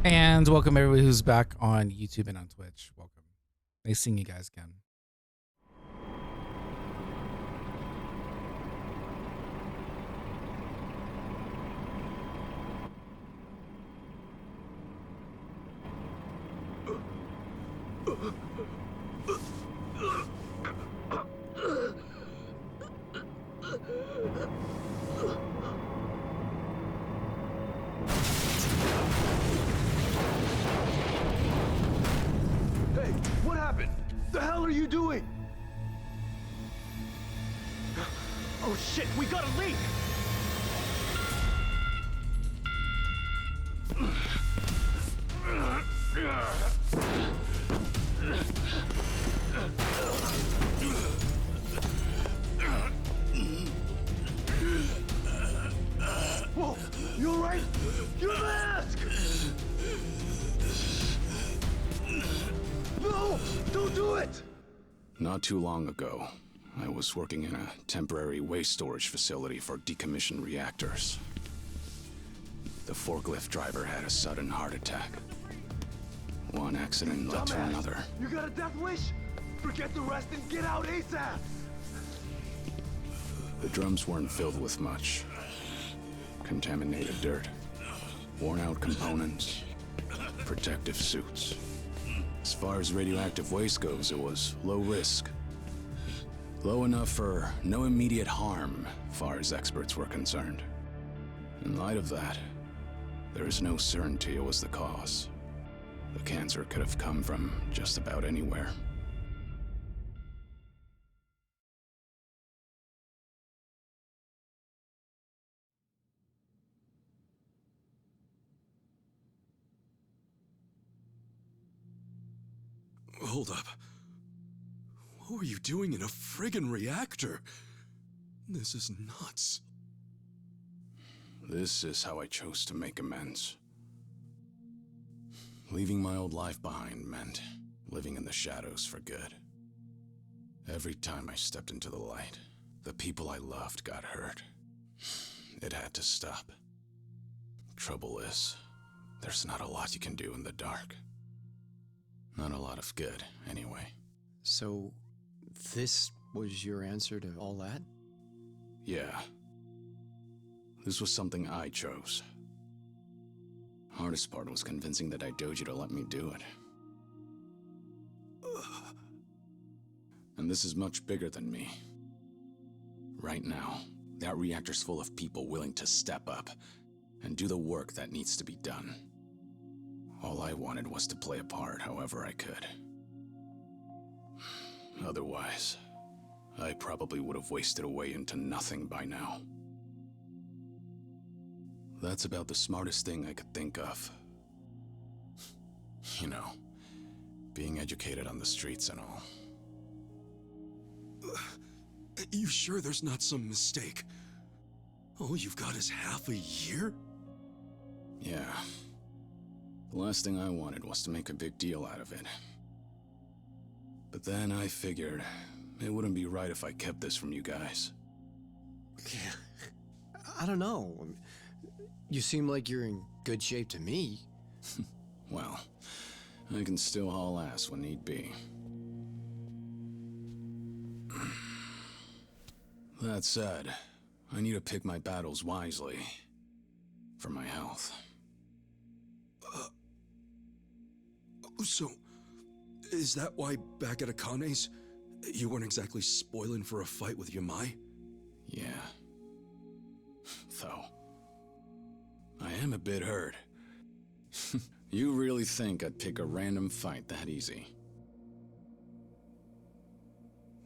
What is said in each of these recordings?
And welcome everybody who's back on YouTube and on Twitch. Welcome. Nice seeing you guys again. Hey, what happened? The hell are you doing? Oh shit, we got a leak! Whoa, you alright? Your mask! No! Don't do it! Not too long ago, I was working in a temporary waste storage facility for decommissioned reactors. The forklift driver had a sudden heart attack. One accident led to Dumbass. another. You got a death wish? Forget the rest and get out ASAP! The drums weren't filled with much. Contaminated dirt, worn-out components, protective suits. As far as radioactive waste goes, it was low risk. Low enough for no immediate harm, far as experts were concerned. In light of that, there is no certainty it was the cause. The cancer could have come from just about anywhere. Hold up. What were you doing in a friggin' reactor? This is nuts. This is how I chose to make amends. Leaving my old life behind meant living in the shadows for good. Every time I stepped into the light, the people I loved got hurt. It had to stop. Trouble is, there's not a lot you can do in the dark. Not a lot of good, anyway. So, this was your answer to all that? Yeah. This was something I chose. Hardest part was convincing the Daidoji to let me do it. And this is much bigger than me. Right now, that reactor's full of people willing to step up and do the work that needs to be done. All I wanted was to play a part however I could. Otherwise, I probably would have wasted away into nothing by now. That's about the smartest thing I could think of. You know, being educated on the streets and all. You sure there's not some mistake? All you've got is half a year? Yeah. The last thing I wanted was to make a big deal out of it. But then I figured it wouldn't be right if I kept this from you guys. I don't know. You seem like you're in good shape to me. Well, I can still haul ass when need be. That said, I need to pick my battles wisely. For my health. So, is that why back at Akane's, you weren't exactly spoiling for a fight with Yamai? Yeah. Though, I am a bit hurt. You really think I'd pick a random fight that easy?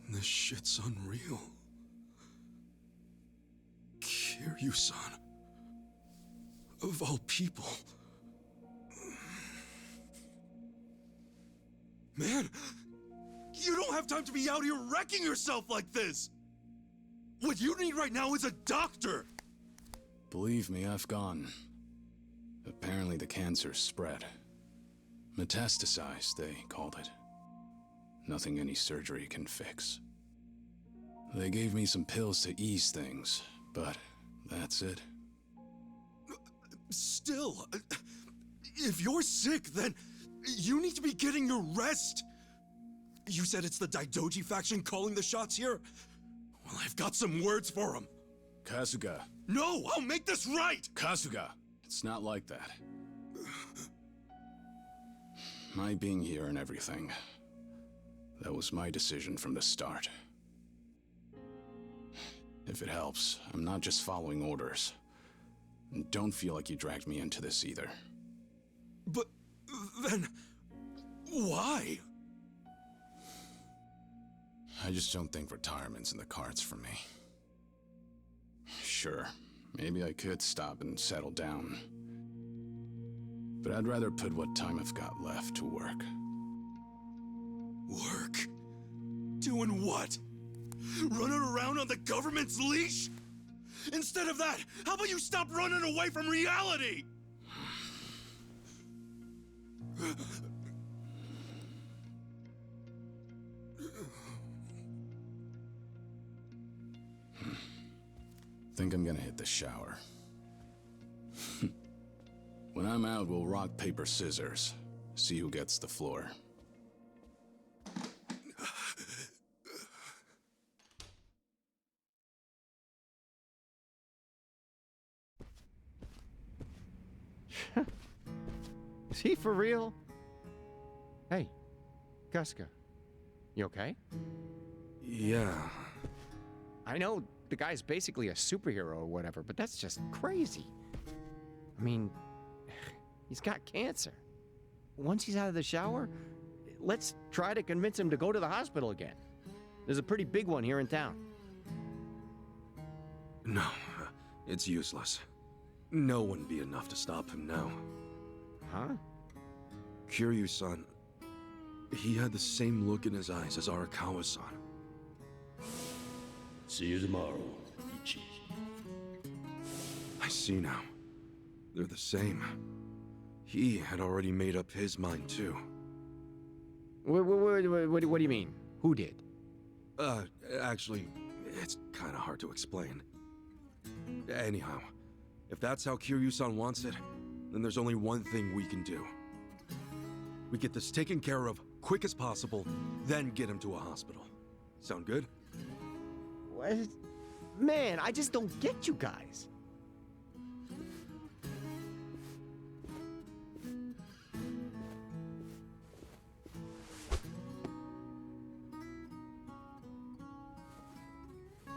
This shit's unreal. Kiryu-san. Of all people. Man, you don't have time to be out here wrecking yourself like this! What you need right now is a doctor! Believe me, I've gone. Apparently the cancer spread. Metastasized, they called it. Nothing any surgery can fix. They gave me some pills to ease things, but that's it. Still, If you're sick, then you need to be getting your rest. You said it's the Daidoji faction calling the shots here? Well, I've got some words for them. Kasuga. No, I'll make this right! Kasuga! It's not like that. My being here and everything, that was my decision from the start. If it helps, I'm not just following orders. And don't feel like you dragged me into this either. But then, why? I just don't think retirement's in the cards for me. Sure, maybe I could stop and settle down. But I'd rather put what time I've got left to work. Work? Doing what? Running around on the government's leash? Instead of that, how about you stop running away from reality? Think I'm gonna hit the shower. When I'm out, we'll rock, paper, scissors. See who gets the floor. Is he for real? Hey, Kasuga, you okay? Yeah. I know the guy's basically a superhero or whatever, but that's just crazy. I mean, he's got cancer. Once he's out of the shower, let's try to convince him to go to the hospital again. There's a pretty big one here in town. No, it's useless. No one be enough to stop him now. Huh? Kiryu-san, he had the same look in his eyes as Arakawa-san. See you tomorrow, Ichi. I see now. They're the same. He had already made up his mind, too. What do you mean? Who did? Actually, it's kinda hard to explain. Anyhow, if that's how Kiryu-san wants it, then there's only one thing we can do. We get this taken care of quick as possible, then get him to a hospital. Sound good? What? Man, I just don't get you guys.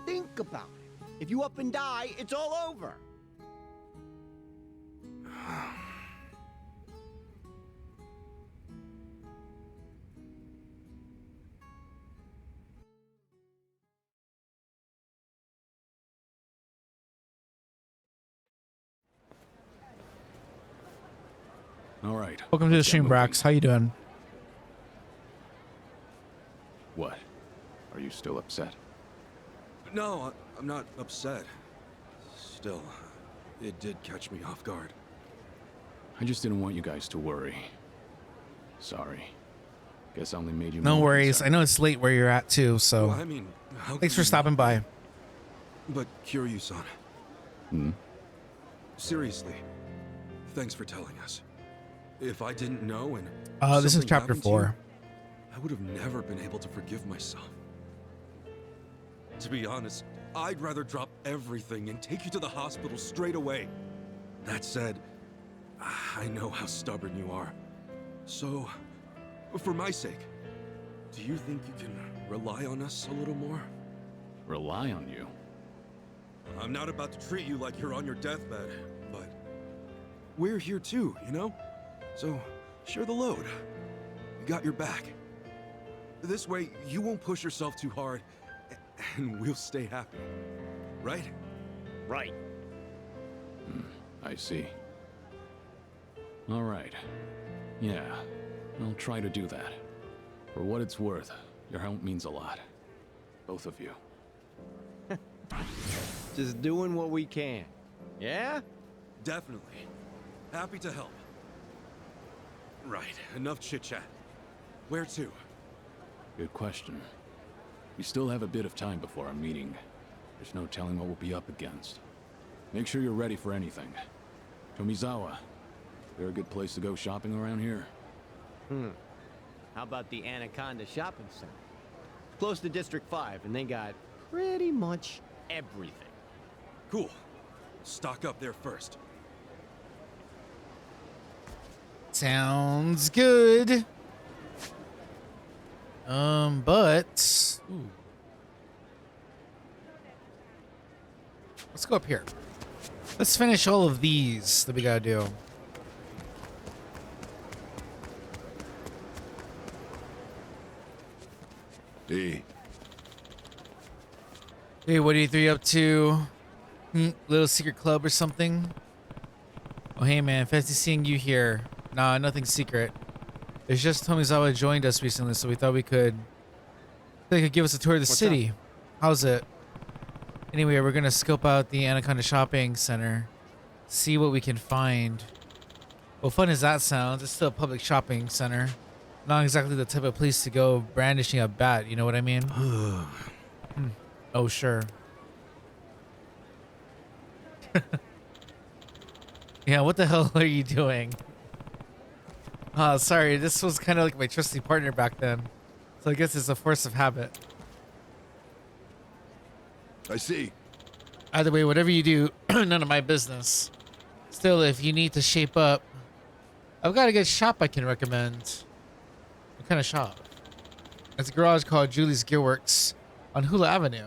Think about it. If you up and die, it's all over. All right. Welcome to the let's get stream, moving. Brax. How you doing? What? Are you still upset? No, I'm not upset. Still, it did catch me off guard. I just didn't want you guys to worry. Sorry. Guess I only made you No more worries. I concerned. know it's late where you're at too, so Well, I mean, how thanks could for stopping by. But Kiryu-san, Hmm? seriously, thanks for telling us. If I didn't know and This is something chapter happened to you, 4. I would have never been able to forgive myself. To be honest, I'd rather drop everything and take you to the hospital straight away. That said, I know how stubborn you are. So, for my sake, do you think you can rely on us a little more? Rely on you? I'm not about to treat you like you're on your deathbed, but we're here too, you know? So, share the load. We got your back. This way, you won't push yourself too hard, and we'll stay happy. Right? Right. I see. All right. Yeah, I'll try to do that. For what it's worth, your help means a lot. Both of you. Just doing what we can. Yeah? Definitely. Happy to help. Right, enough chit-chat. Where to? Good question. We still have a bit of time before our meeting. There's no telling what we'll be up against. Make sure you're ready for anything. Tomizawa, there a good place to go shopping around here? How about the Anaconda Shopping Center? Close to District 5, and they got pretty much everything. Cool. Stock up there first. Sounds good. But ooh. Let's go up here. Let's finish all of these that we gotta do. D. Hey, what are you three up to? Little secret club or something? Oh, hey man, fancy seeing you here. Nah, nothing secret. It's just Tomizawa joined us recently, so we thought they could give us a tour of the city. How's it? Anyway, we're gonna scope out the Anaconda Shopping Center, see what we can find. Well, fun as that sounds, it's still a public shopping center. Not exactly the type of place to go brandishing a bat, you know what I mean? Oh, sure. Yeah, what the hell are you doing? Sorry, this was kind of like my trusty partner back then. So I guess it's a force of habit. I see. Either way, whatever you do, none of my business. Still, if you need to shape up, I've got a good shop I can recommend. What kind of shop? It's a garage called Julie's Gearworks on Hula Avenue.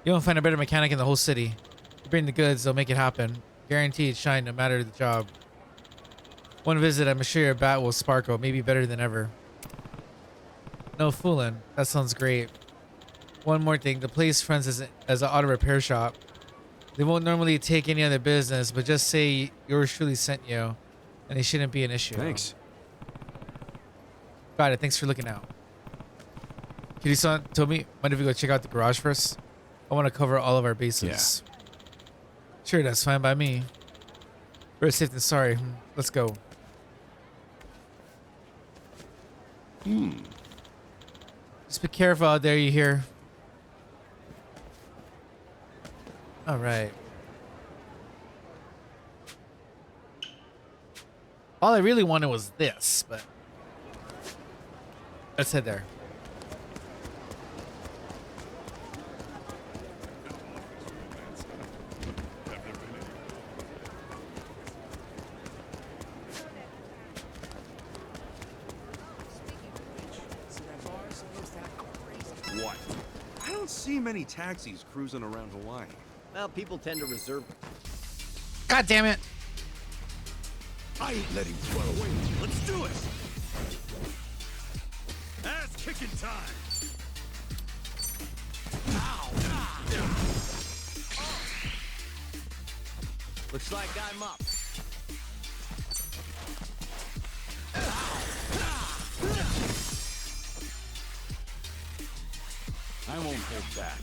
You won't find a better mechanic in the whole city. You bring the goods, they'll make it happen. Guaranteed shine no matter the job. One visit, I'm sure your bat will sparkle, maybe better than ever. No fooling. That sounds great. One more thing, the place runs as an auto repair shop. They won't normally take any other business, but just say yours truly sent you, and it shouldn't be an issue. Thanks. Got it. Thanks for looking out. Kiri-san, Tomi, mind if we go check out the garage first? I want to cover all of our bases. Yeah. Sure, that's fine by me. Better safe than sorry. Let's go. Just be careful out there, you hear? All right. All I really wanted was this, but let's head there. What? I don't see many taxis cruising around Hawaii. Well, people tend to reserve. God damn it. I ain't letting you run away. Let's do it! Ass kicking time! Looks like I'm up. I won't hold back.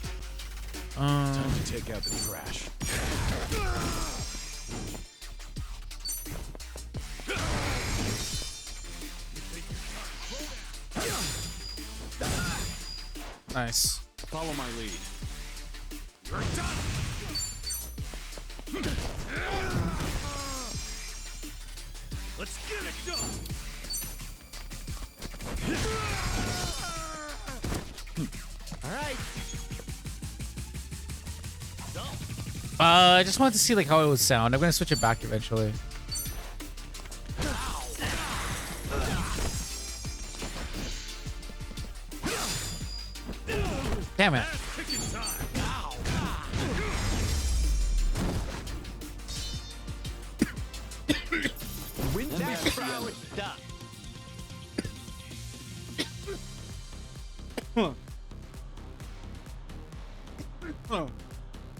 Time to take out the trash. Nice. Follow my lead. You're done! Let's get it done! All right. I just wanted to see like how it would sound. I'm gonna switch it back eventually. Damn it. Win that throw and duck.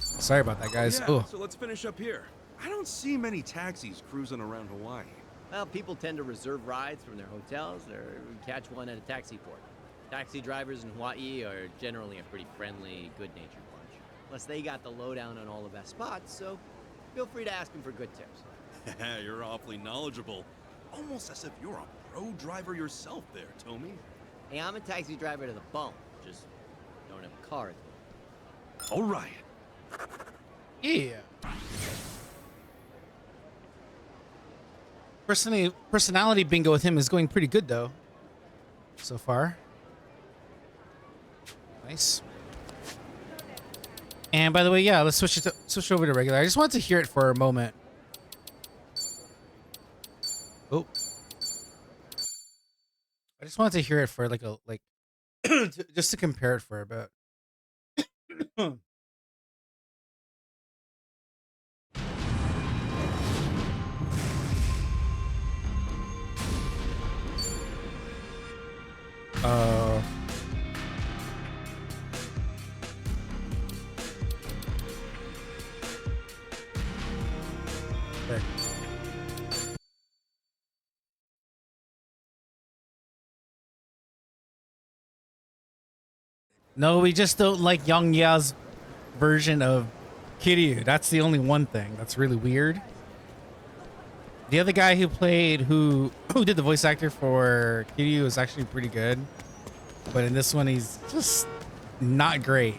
Sorry about that, guys. Yeah, Oh, so let's finish up here. I don't see many taxis cruising around Hawaii. Well, people tend to reserve rides from their hotels or catch one at a taxi port. Taxi drivers in Hawaii are generally a pretty friendly, good-natured bunch. Plus, they got the lowdown on all the best spots, so feel free to ask them for good tips. You're awfully knowledgeable. Almost as if you're a pro driver yourself there, Tommy. Hey, I'm a taxi driver to the bone. Just don't have a car at the moment. All right. yeah. Personality bingo with him is going pretty good though, so far. Nice. And by the way, yeah, let's switch over to regular. I just wanted to hear it for a moment. Oh, I just wanted to hear it for like just to compare it for a bit. Uh. There. No, we just don't like Young Ya's version of Kiryu. That's the only one thing that's really weird. The other guy who did the voice actor for Kiryu is actually pretty good, but in this one he's just not great.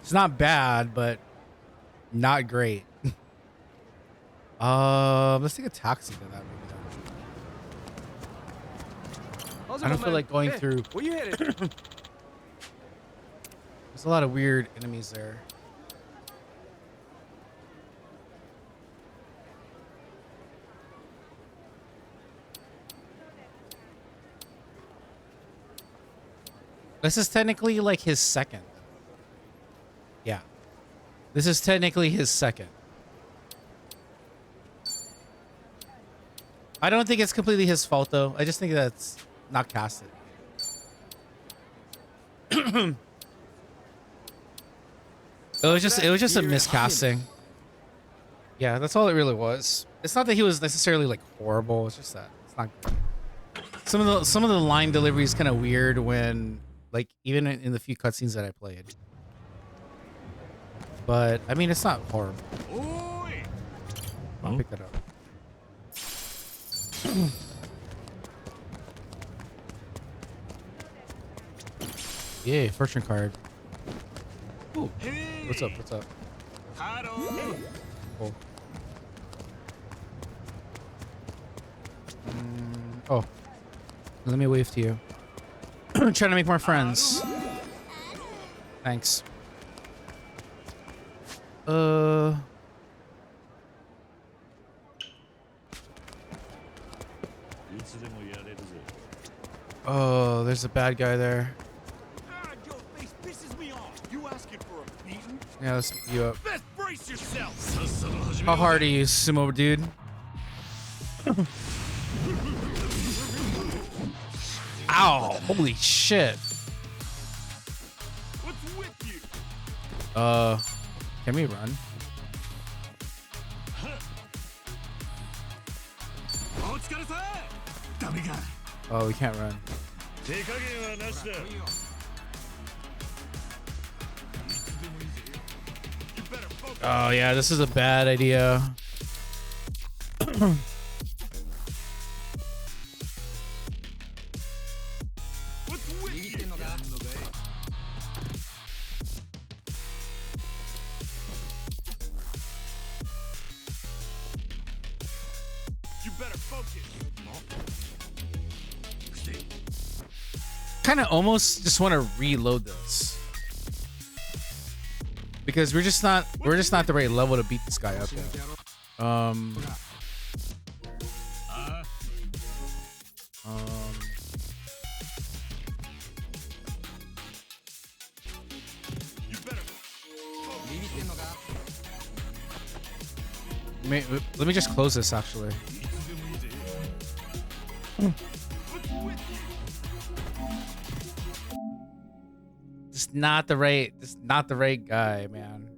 It's not bad, but not great. Let's take a taxi to that maybe. I don't feel like going through. Where you headed? There's a lot of weird enemies there. This is technically like his second. Yeah. This is technically his second. I don't think it's completely his fault though. I just think that's not casted. It was just a miscasting. Yeah, that's all it really was. It's not that he was necessarily like horrible. It's just that it's not good. Some of the line delivery is kind of weird when like even in the few cutscenes that I played. But I mean, it's not horrible. I'll pick that up. Yay, fortune card. Ooh. What's up? What's up? Cool. Oh. Let me wave to you. I'm trying to make more friends. Thanks. Oh, there's a bad guy there. Your face pisses me off. You asking for a beating? Yeah, let's pick you up. Best brace yourself. How hard are you, sumo dude? Ow! Holy shit! What's with you? Can we run? Oh, we can't run. Oh yeah, this is a bad idea. Kind of almost just want to reload this because we're just not the right level to beat this guy up yet. Let me just close this actually. Just not the right guy, man.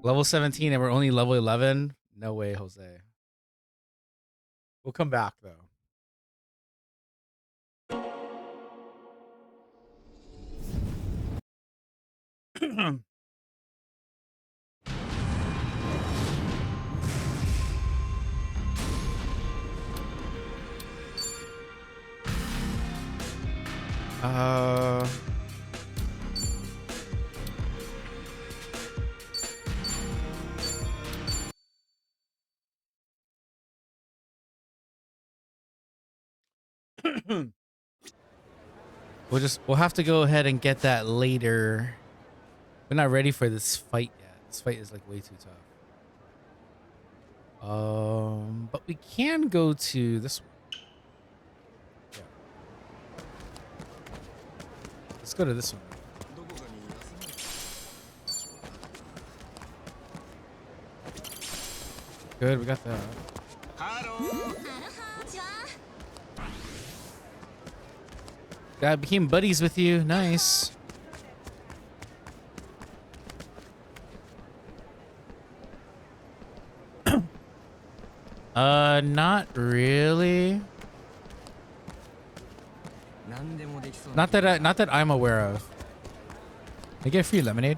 Level 17 and we're only level 11? No way, Jose. We'll come back though. We'll have to go ahead and get that later. We're not ready for this fight yet. This fight is like way too tough. But we can go to this one. Yeah. Let's go to this one. Good, we got that. I became buddies with you. Nice. Not really. Not that I'm aware of. I get free lemonade.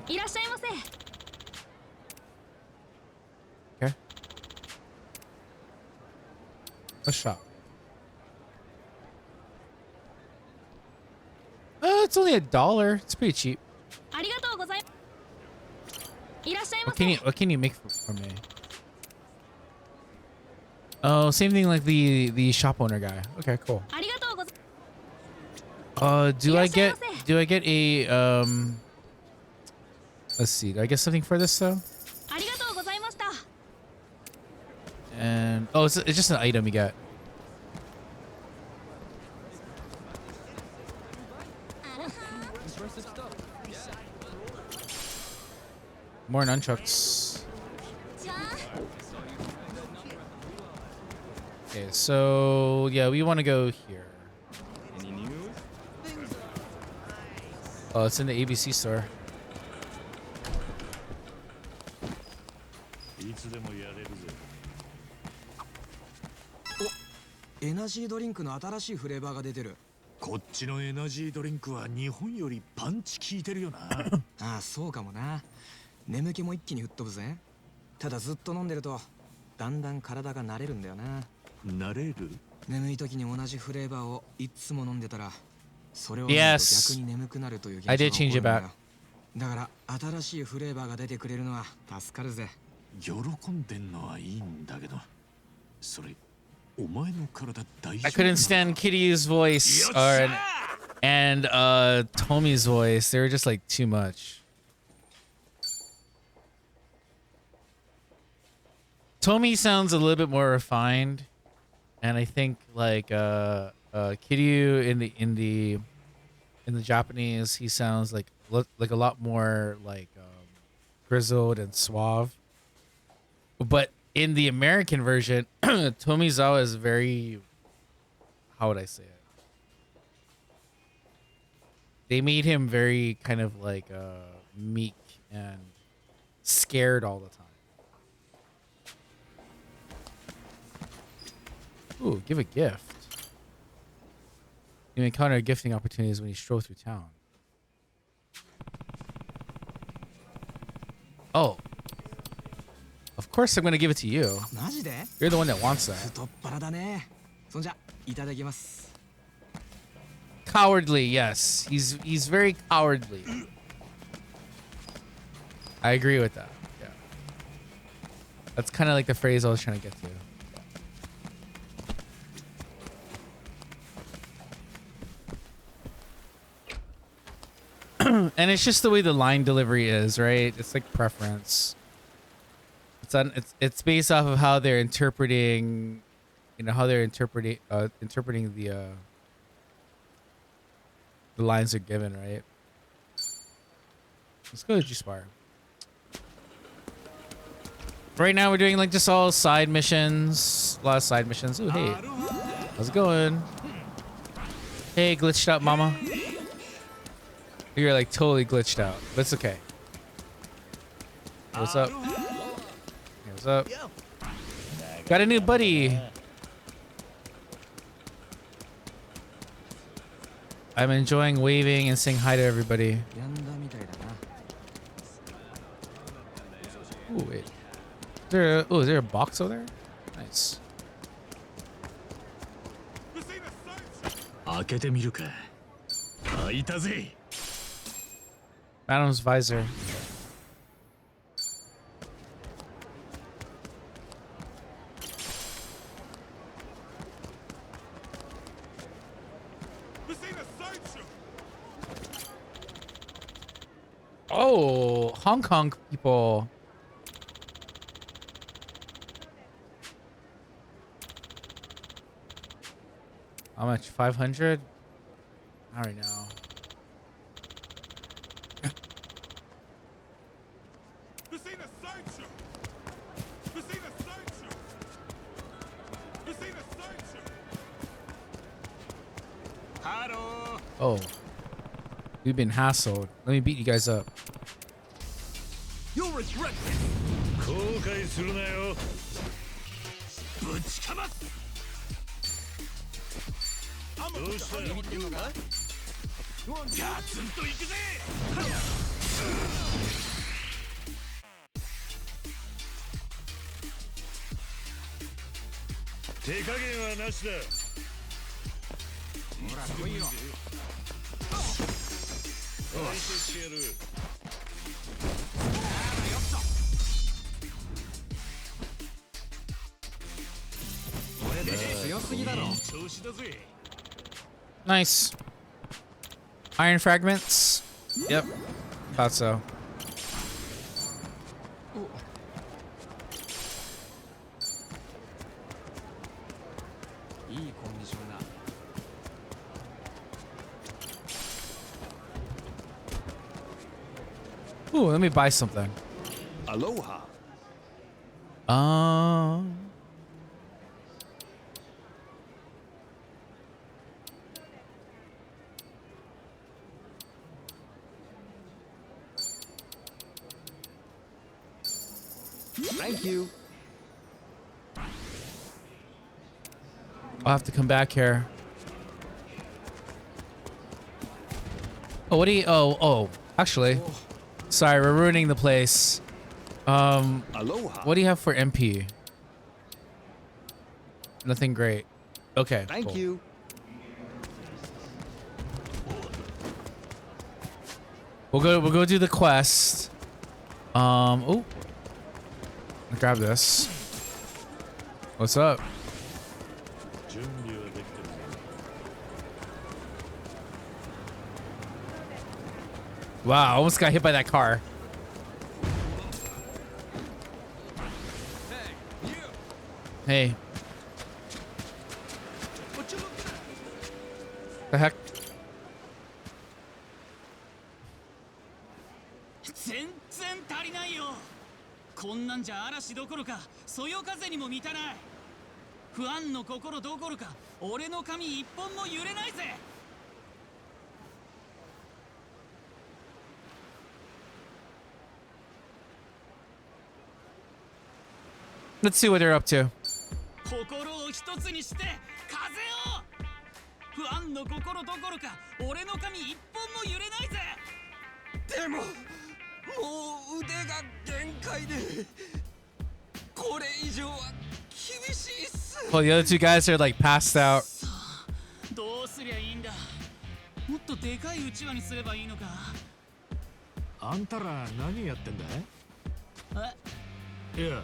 Okay. Let's shop. It's only $1. It's pretty cheap. What can you make for me? Oh, same thing like the shop owner guy. Okay, cool. Do I get a let's see. Do I get something for this though? And oh, it's just an item you get. More nunchucks. Okay, so yeah, we want to go here. Any news? Oh, it's in the ABC store. いつでもやれるぜ。エナジードリンクの新しいフレーバーが出てる。こっちのエナジードリンクは日本よりパンチ効いてるよな。ああ、そうかもな。眠気も一気に吹っ飛ぶぜ。ただずっと飲んでるとだんだん体が慣れるんだよな。慣れる？眠い時に同じフレーバーをいつも飲んでたら、それを飲むと Yes. 逆に眠くなるという現 I 象 did が起 change こる it んだ back. よ。だから新しいフレーバーが出てくれるのは助かるぜ。喜んでんのはいいんだけど、それお前の体大丈夫？ I couldn't stand Kitty's voice and Tommy's voice. They were just like too much. Tommy sounds a little bit more refined, and I think like Kiryu in the Japanese, he sounds like a lot more like grizzled and suave. But in the American version, Tomizawa is very, how would I say it? They made him very kind of like meek and scared all the time. Ooh, give a gift. You encounter gifting opportunities when you stroll through town. Oh. Of course I'm going to give it to you. マジで？ You're the one that wants that. 太っ腹だね。そんじゃいただきます。Cowardly, yes. He's very cowardly. I agree with that. Yeah. That's kind of like the phrase I was trying to get to. And it's just the way the line delivery is, right? It's like preference. It's based off of how they're interpreting, you know, how they're interpreting the lines are given, right? Let's go to G-Spire. Right now we're doing like just all side missions, a lot of side missions. Ooh, hey, how's it going? Hey, glitched out mama. You're like totally glitched out, but it's okay. What's up? Hey, what's up? Got a new buddy. I'm enjoying waving and saying hi to everybody. やんだみたいだな。 Ooh, wait. Is there a box over there? Nice. 開けてみるか。開いたぜ。 Madam's visor. Oh, Hong Kong people. How much? 500? I don't know. This ain't a sideshow. This ain't a sideshow. This ain't a sideshow. Hello. Oh. We've been hassled. Let me beat you guys up. You'll regret this. 後悔するなよ。ぶちかます。どうした？ビビってんのか？ガツンといくぜ。手加減はなしだ。ほら来いよ。相手してやる。俺たち強すぎだろ。調子だぜ。Nice. Iron fragments. Yep. Thought so. Ooh, let me buy something. Aloha. Thank you. I'll have to come back here. Oh, what do you? Oh. Actually, sorry, we're ruining the place. Aloha. What do you have for MP? Nothing great. Okay. Thank cool. you. We'll go do the quest. Oh. Grab this. What's up? 準備はできてる。Wow, I almost got hit by that car. Hey. What you looking at? The heck? 全然足りないよ。こんなんじゃ嵐どころかそよ風にも満たない。不安の心どころか俺の髪一本も揺れないぜ。Let's see what they're up to. 心を一つにして風を。不安の心どころか俺の髪一本も揺れないぜ。でも、もう腕が限界で、これ以上は厳しいっす。Well, the other two guys are like passed out. どうすりゃいいんだ。もっとでかいうちわにすればいいのか。あんたら何やってんだ？いや、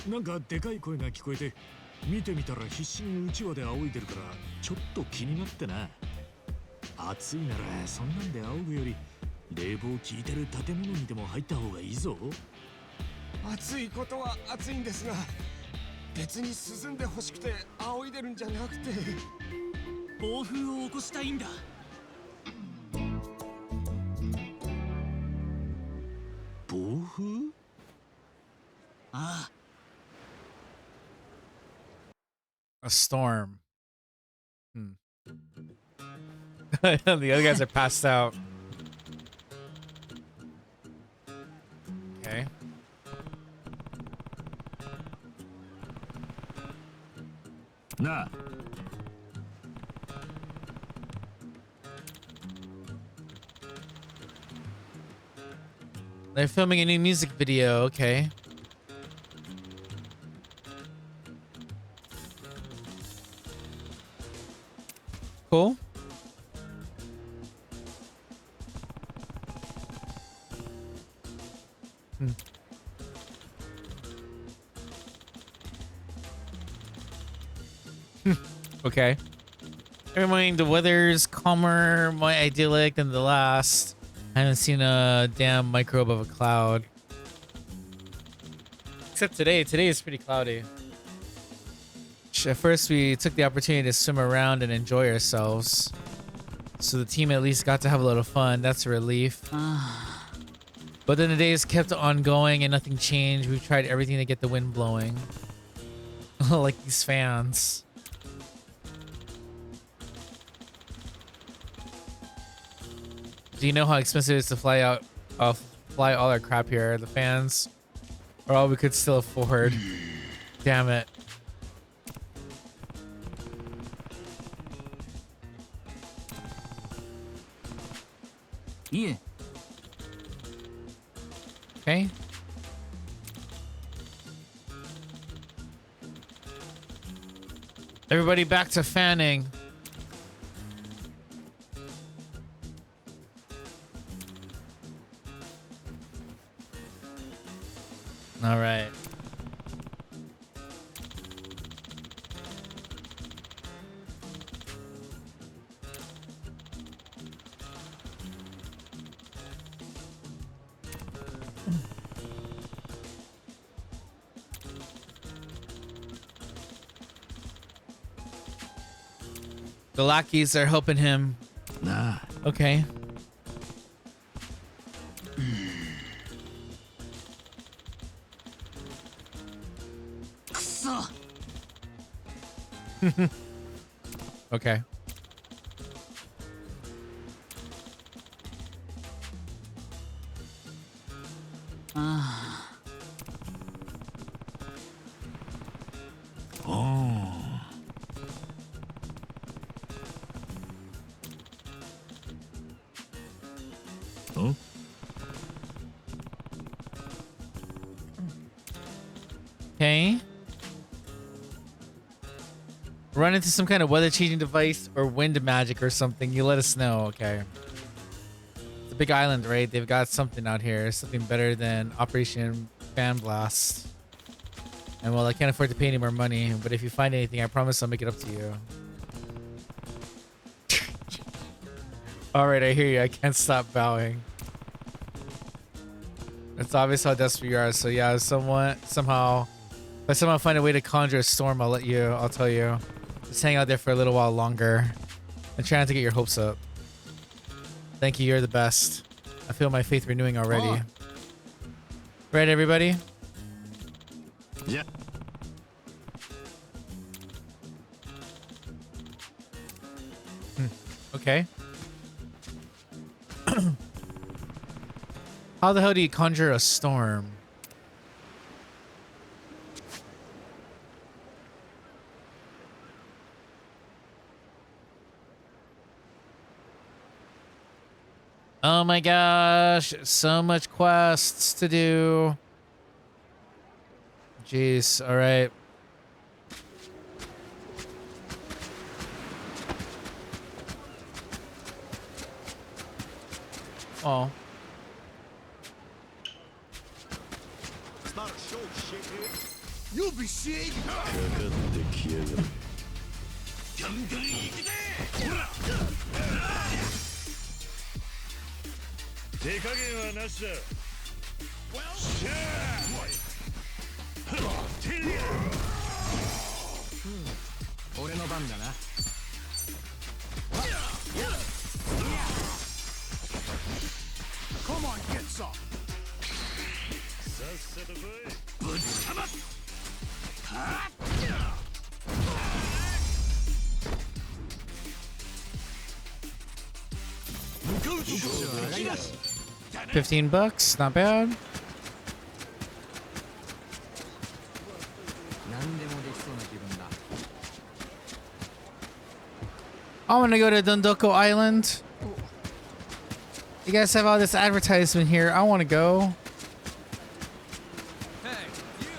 なんかでかい声が聞こえて、見てみたら必死にうちわで仰いでるからちょっと気になってな。暑いならそんなんで仰ぐより冷房効いてる建物にでも入った方がいいぞ。暑いことは暑いんですが、別に涼んでほしくて仰いでるんじゃなくて、暴風を起こしたいんだ。暴風？ああ。A storm. The other guys are passed out. Okay. Na. They're filming a new music video. Okay. Cool. Okay. Every morning the weather's calmer, more idyllic than the last. I haven't seen a damn microbe of a cloud. Except today. Today is pretty cloudy. At first, we took the opportunity to swim around and enjoy ourselves. So the team at least got to have a little fun. That's a relief. But then the days kept on going and nothing changed. We tried everything to get the wind blowing. Like these fans. Do you know how expensive it is to fly all our crap here? The fans are all we could still afford. Damn it. Yeah. Okay. Everybody back to fanning. All right. The lackeys are helping him. Nah. Okay. Okay. Okay. Run into some kind of weather changing device or wind magic or something. You let us know. Okay. It's a big island, right? They've got something out here. Something better than Operation Fan Blast. And well, I can't afford to pay any more money, but if you find anything, I promise I'll make it up to you. All right, I hear you. I can't stop bowing. It's obvious how desperate you are. So yeah, if I somehow find a way to conjure a storm, I'll tell you. Just hang out there for a little while longer. I'm trying to get your hopes up. Thank you. You're the best. I feel my faith renewing already. Right, everybody? Yeah. Okay. How the hell do you conjure a storm? Oh my gosh, so much quests to do. Jeez, all right. Oh. You'll be sick. かかってきやがる。ガンガン行くぜ。手加減はなしだ。しゃあ。俺の番だな。Come on, get some. さっさと来い。ぶちかます。はっ。 $15, not bad. I want to go to Dondoko Island. You guys have all this advertisement here. I want to go. Hey, you.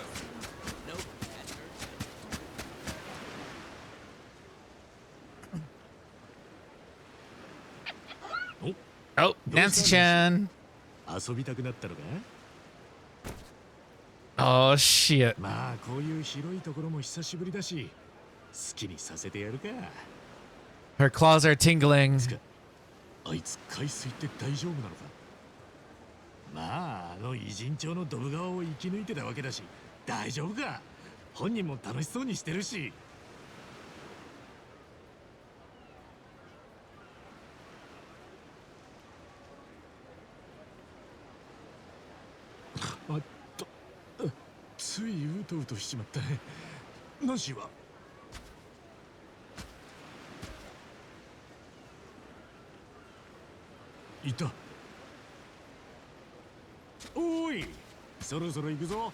Nope. Oh, Nancy-chan. 遊びたくなったのか Oh, shit. まあこういう広いところも久しぶりだし好きにさせてやるか Her claws are tingling. あいつ海水って大丈夫なのかまああの偉人帳のドブ川を生き抜いてたわけだし大丈夫か。本人も楽しそうにしてるし。あっと、ついうとうとしちまった。ナンシーはいた。おい、そろそろ行くぞ。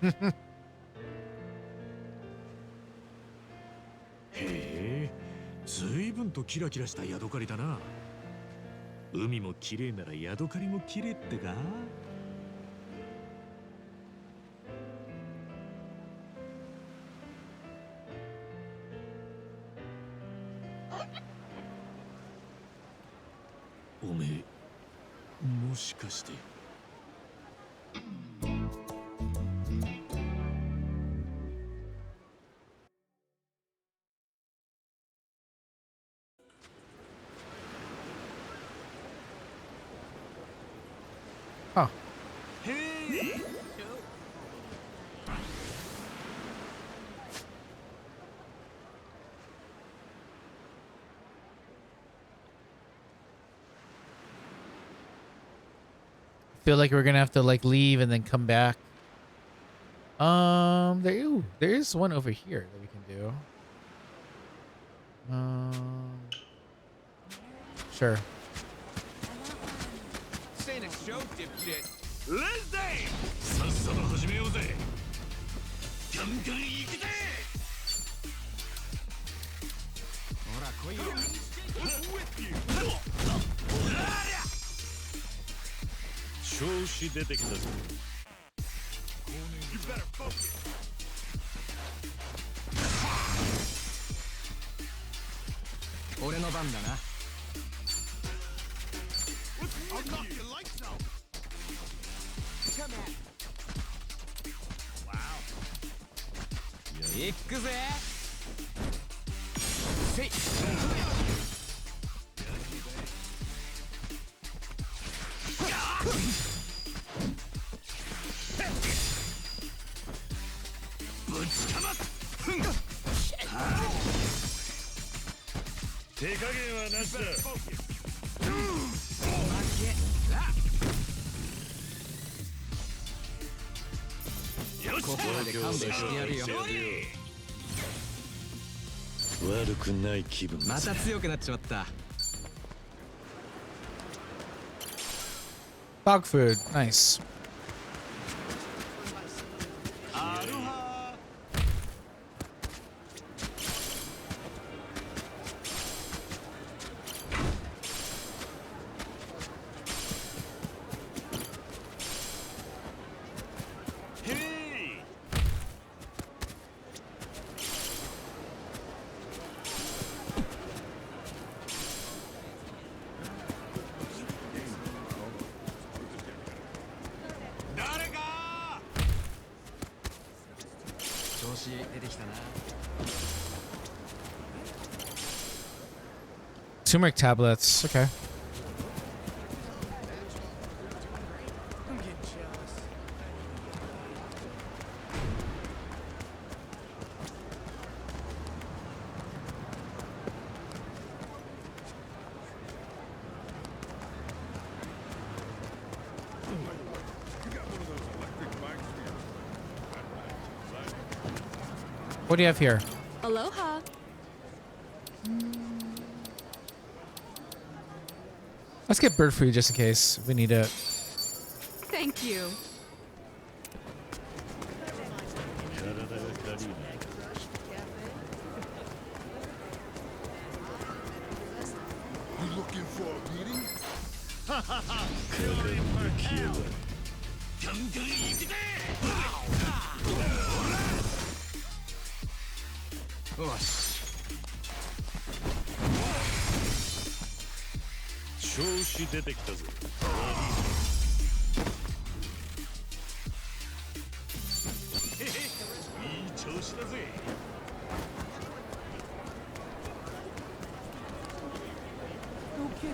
へえ、ずいぶんとキラキラしたヤドカリだな。海も綺麗ならヤドカリも綺麗ってか。おめえ、もしかして。Huh. Feel like we're gonna have to like leave and then come back. There is one over here that we can do. Sure. This ain't a show, dipshit. さっさと始めようぜ。ガンガン行くぜ。ほら来いよ。調子出てきたぞ。俺の番だな。行くぜ。せい。ぶちかま手加減はなしだ。ここまで勘弁してやるよ。悪くない気分。また強くなっちまった。Dog food. Nice. Turmeric tablets. Okay. What do you have here? Aloha. Let's get bird food just in case we need it. Thank you. You looking for a meeting? よし。調子出てきたぞ。いい調子だぜ。Okay.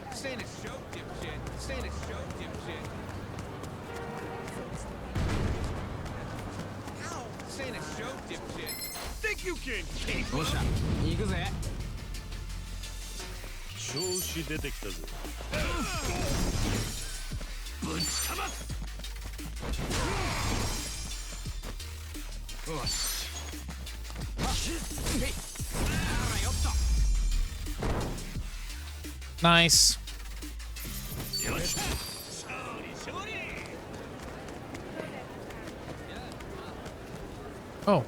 This ain't a show, dipshit. This ain't a show, dipshit. Ow! This ain't a show, dipshit. Think you can keep よっしゃ行くぜ。調子出てきたぞ。ぶちかます。よし。 Nice. Oh.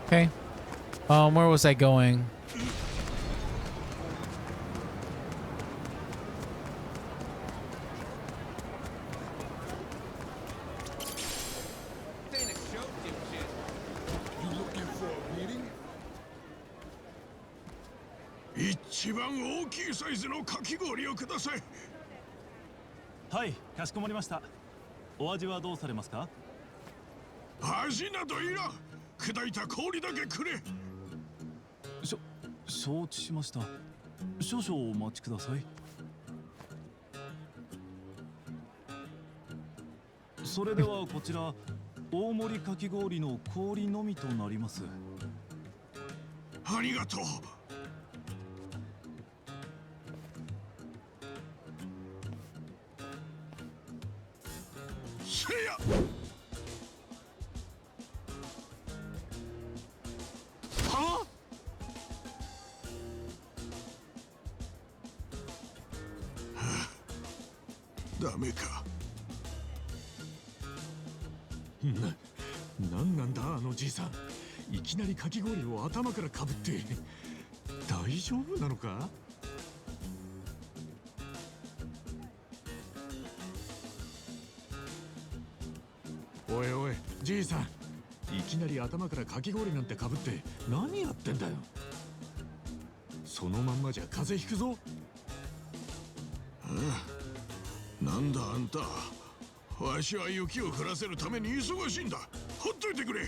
Okay. Where was I going? This ain't a show, dipshit. You looking for a meeting? 一番大きいサイズのかき氷をください。はい、かしこまりました。お味はどうされますか？味などいらん。砕いた氷だけくれ。承知しました。少々お待ちください。それではこちら大盛りかき氷の氷のみとなります。ありがとう。せや。はあ？ダメか。なんなんだあのじいさん。いきなりかき氷を頭からかぶって大丈夫なのか？おいおいじいさん、いきなり頭からかき氷なんてかぶって何やってんだよ。そのまんまじゃ風邪ひくぞ。なんだあんた。わしは雪を降らせるために忙しいんだ。ほっといてくれ。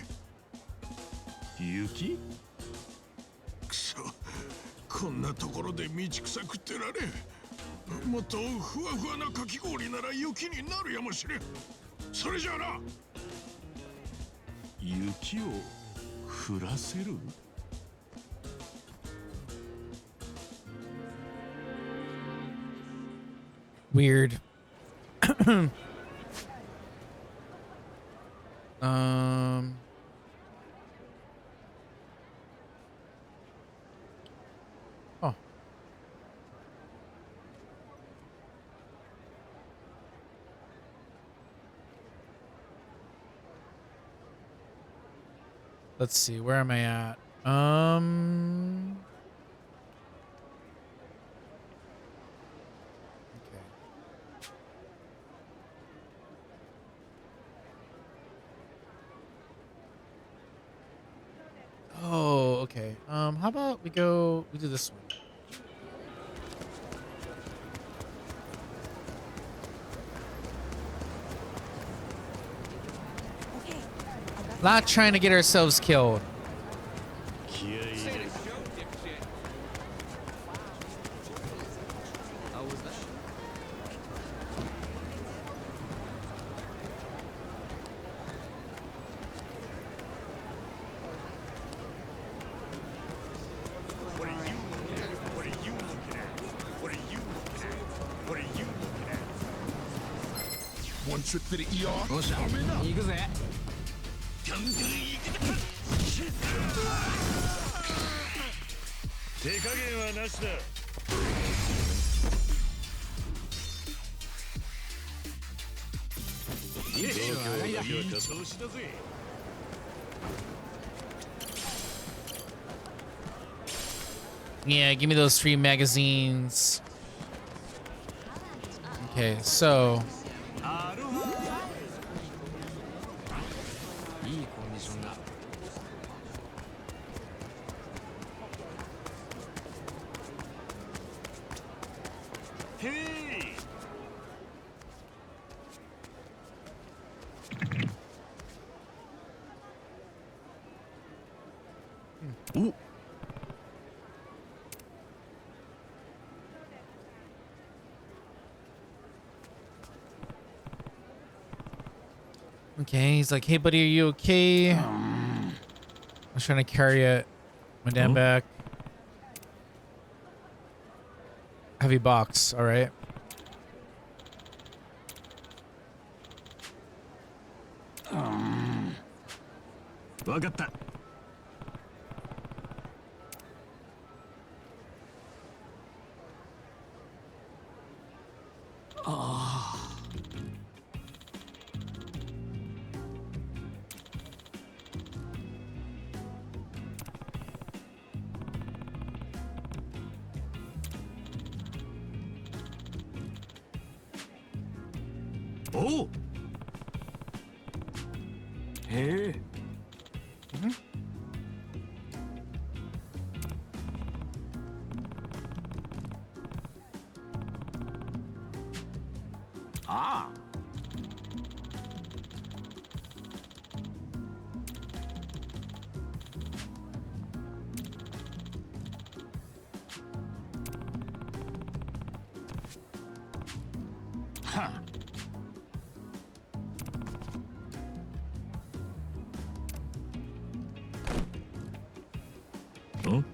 雪？くそ、こんなところで道草食ってられん。もっとふわふわなかき氷なら雪になるやもしれん。それじゃあな。雪を降らせる？ Weird. Oh. Let's see, where am I at? Okay. Oh, okay. How about we do this one? Not trying to get ourselves killed. This ain't a show, dipshit. How was that? What are you looking at? What are you looking at? What are you looking at? What are you looking at? One trip to the ER? よっしゃ行くぜ。手加減はなしだ。いい調子だぜ。Yeah, give me those free magazines. Okay, so いいコンディションだ。へい。お。Okay, he's like, hey, buddy, are you okay? I was trying to carry it. My dad back. Heavy box, all right.わかった。おう。へえ。ああ。はあ。ん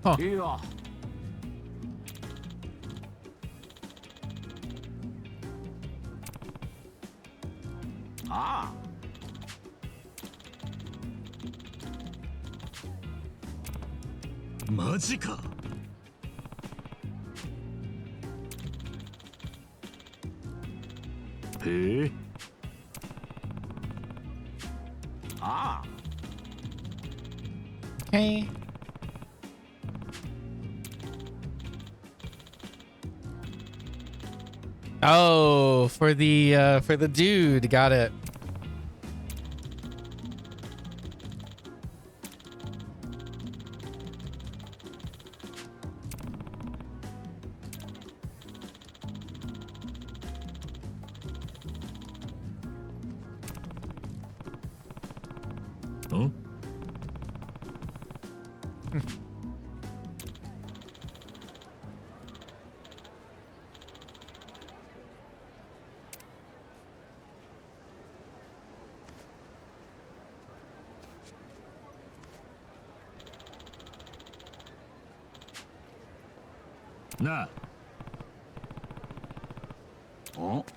？Huh. いいよ。ああ。マジか。へえ。ああ。Okay. Oh, for the dude, got it. Huh? Na. Oh.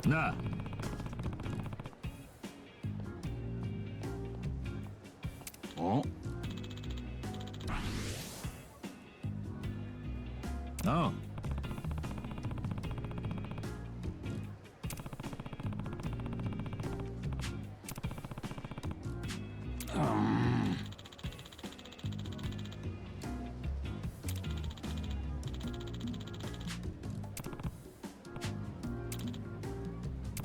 Na. Oh. Oh.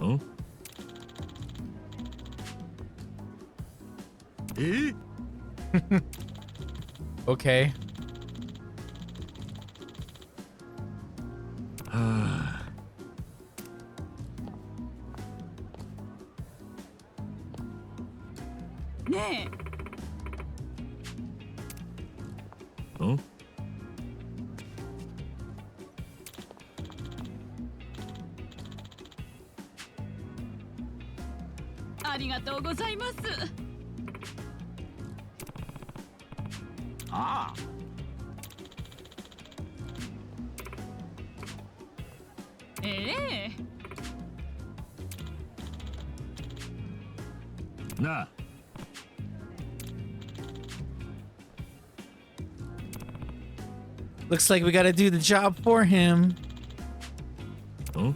Oh. Eh? Okay. Ne. Oh. ありがとうございます。ああ。ええ。なあ。Looks like we gotta do the job for him. ん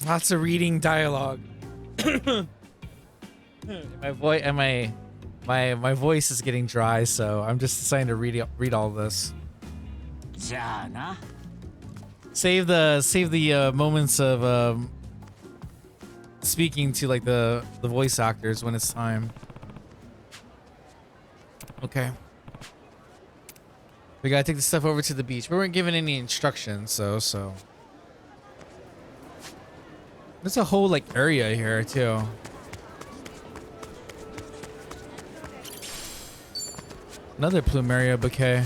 Lots of reading dialogue. My voice and my voice is getting dry, so I'm just deciding to read all this. じゃあな。 Save the moments of speaking to like the voice actors when it's time. Okay. We gotta take the stuff over to the beach. We weren't given any instructions, so. There's a whole like area here too. Another plumeria bouquet.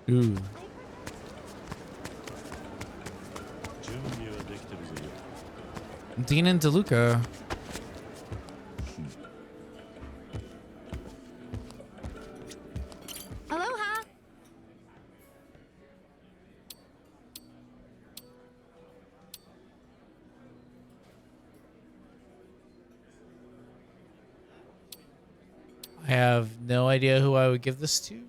Ooh. Dean and DeLuca. Aloha. I have no idea who I would give this to.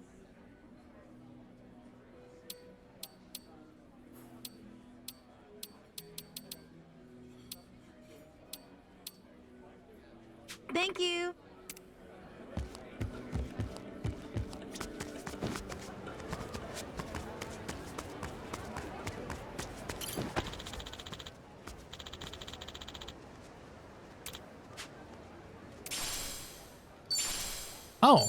Thank you. Oh.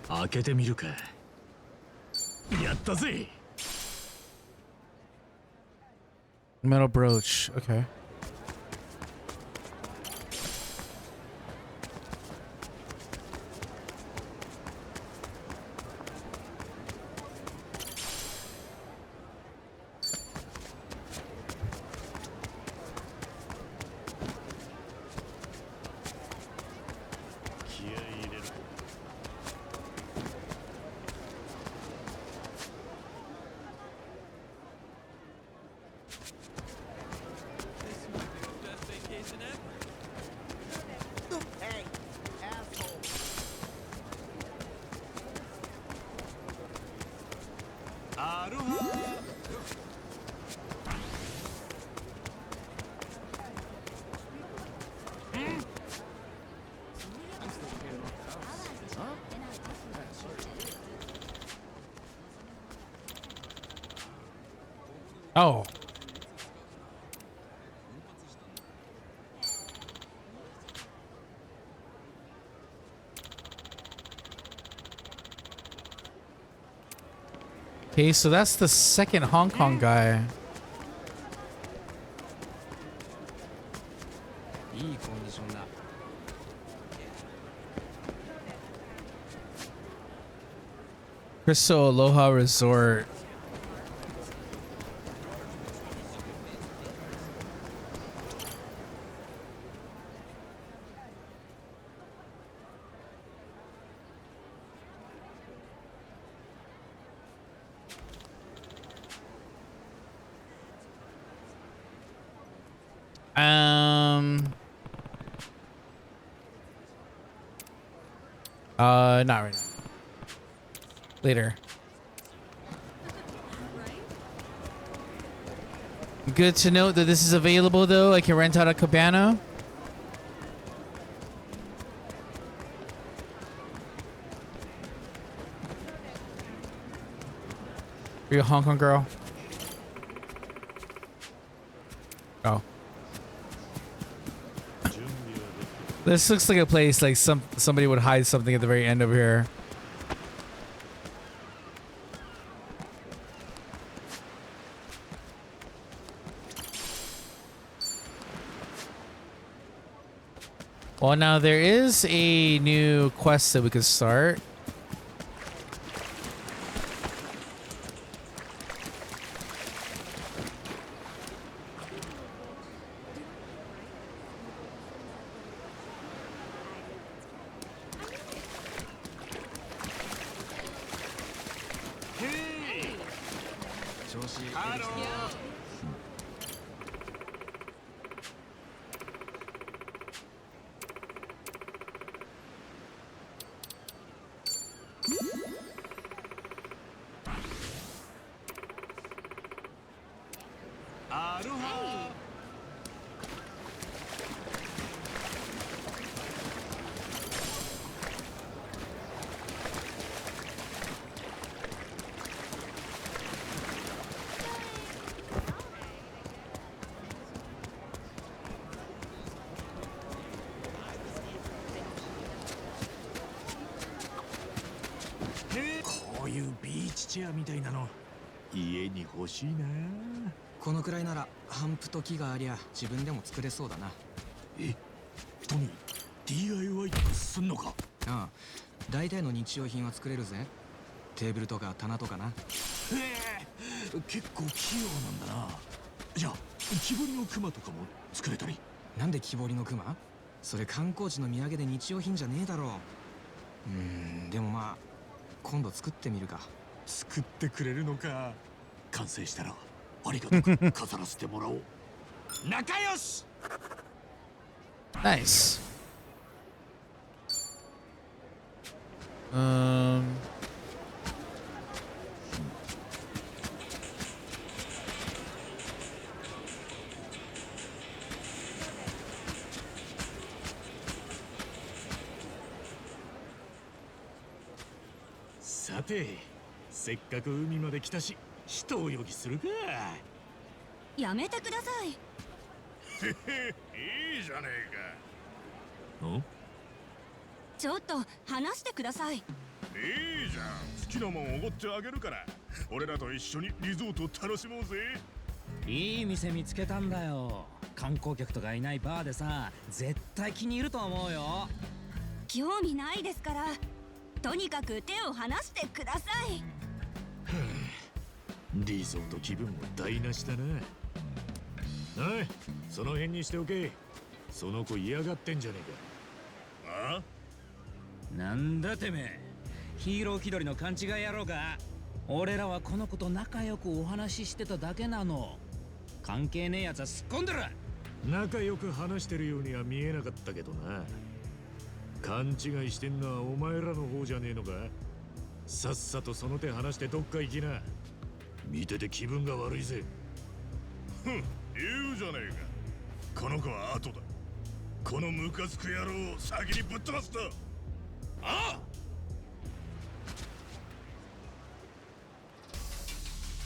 Oh, 開けてみるか。やったぜ。 Metal brooch. Okay. Oh. Okay, so that's the second Hong Kong guy. Crystal Aloha Resort. Not right now. Later. Good to note that this is available though. I can rent out a cabana. For your Hong Kong girl. Oh. This looks like a place like somebody would hide something at the very end over here. Well, now there is a new quest that we could start.このくらいならハンプと木がありゃ自分でも作れそうだな。え、トミー DIY とかすんのか？ああ、大体の日用品は作れるぜ。テーブルとか棚とかな。へえ、結構器用なんだな。じゃあ木彫りのクマとかも作れたり？なんで木彫りのクマ？それ観光地の土産で日用品じゃねえだろう。でもまあ今度作ってみるか。作ってくれるのか。完成したらありがたく飾らせてもらおう。仲良し。Nice.さて、せっかく海まで来たし、一泳ぎするか。やめてください。いいじゃねえか。ん？ちょっと話してください。いいじゃん。好きなもんおごってあげるから。俺らと一緒にリゾートを楽しもうぜ。いい店見つけたんだよ。観光客とかいないバーでさ、絶対気に入ると思うよ。興味ないですから。とにかく手を離してください。リゾート気分も台無しだな。おい、その辺にしておけ。その子嫌がってんじゃねえか。あ？なんだてめえ、ヒーロー気取りの勘違い野郎か。俺らはこの子と仲良くお話ししてただけなの。関係ねえやつはすっ込んでる。仲良く話してるようには見えなかったけどな。勘違いしてんのはお前らの方じゃねえのか。さっさとその手離してどっか行きな。見てて気分が悪いぜ。言うじゃねえか。この子は後だ。このムカつく野郎を先にぶっ飛ばすと。ああ、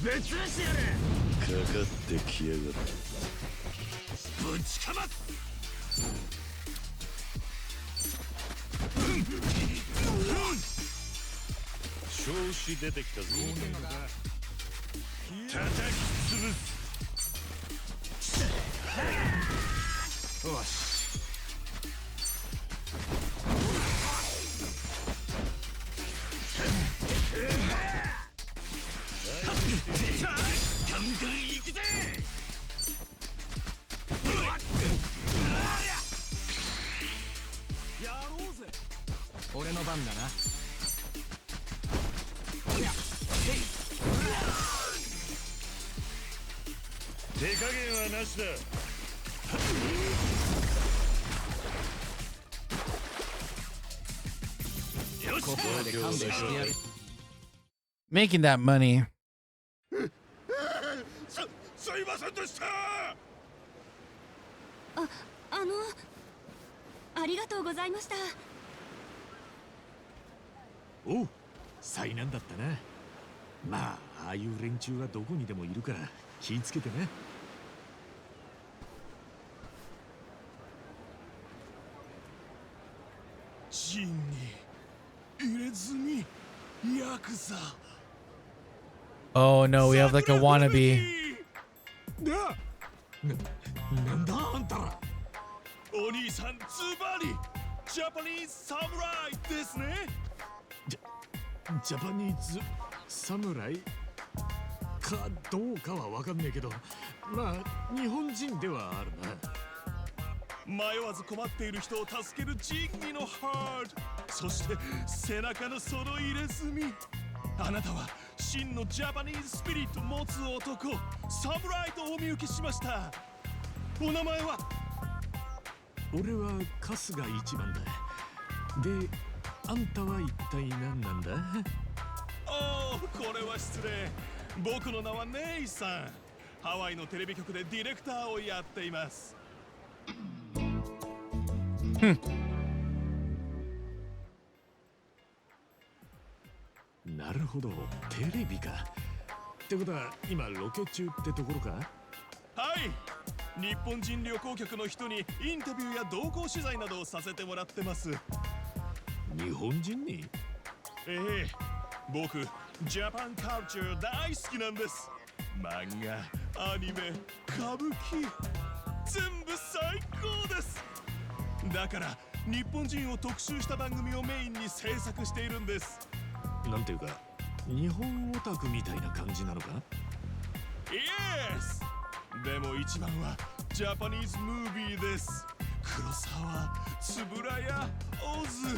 ぶっ潰してやる。かかってきやがる。ぶちかます。調子出てきたぞ。叩き潰す。よし。ガンガン行くぜ。やろうぜ。俺の番だな。手加減はなしだ。ここまで勘弁してやる。Making that money. すいませんでした。ありがとうございました。おう、災難だったな。まあ、ああいう連中はどこにでもいるから気ぃつけてな。Oh no, we have like a wannabe. なんだあんたら。お兄さん、ズバリジャパニーズサムライですね。ジャパニーズ侍かどうかはわかんねえけど、まあ日本人ではあるな。迷わず困っている人を助ける仁義のハート、そして背中のその入れ墨。あなたは真のジャパニーズスピリットを持つ男、サムライとお見受けしました。お名前は？俺は春日一番だ。で、あんたは一体何なんだ？おお、これは失礼。僕の名はネイさん。ハワイのテレビ局でディレクターをやっています。なるほど、テレビか。ってことは今ロケ中ってところか？はい。日本人旅行客の人にインタビューや同行取材などをさせてもらってます。日本人に？ええ、僕ジャパンカルチャー大好きなんです。漫画、アニメ、歌舞伎、全部最高です。だから日本人を特集した番組をメインに制作しているんです。なんていうか、日本オタクみたいな感じなのか？イエス。でも一番はジャパニーズムービーです。黒沢、円谷、オズ、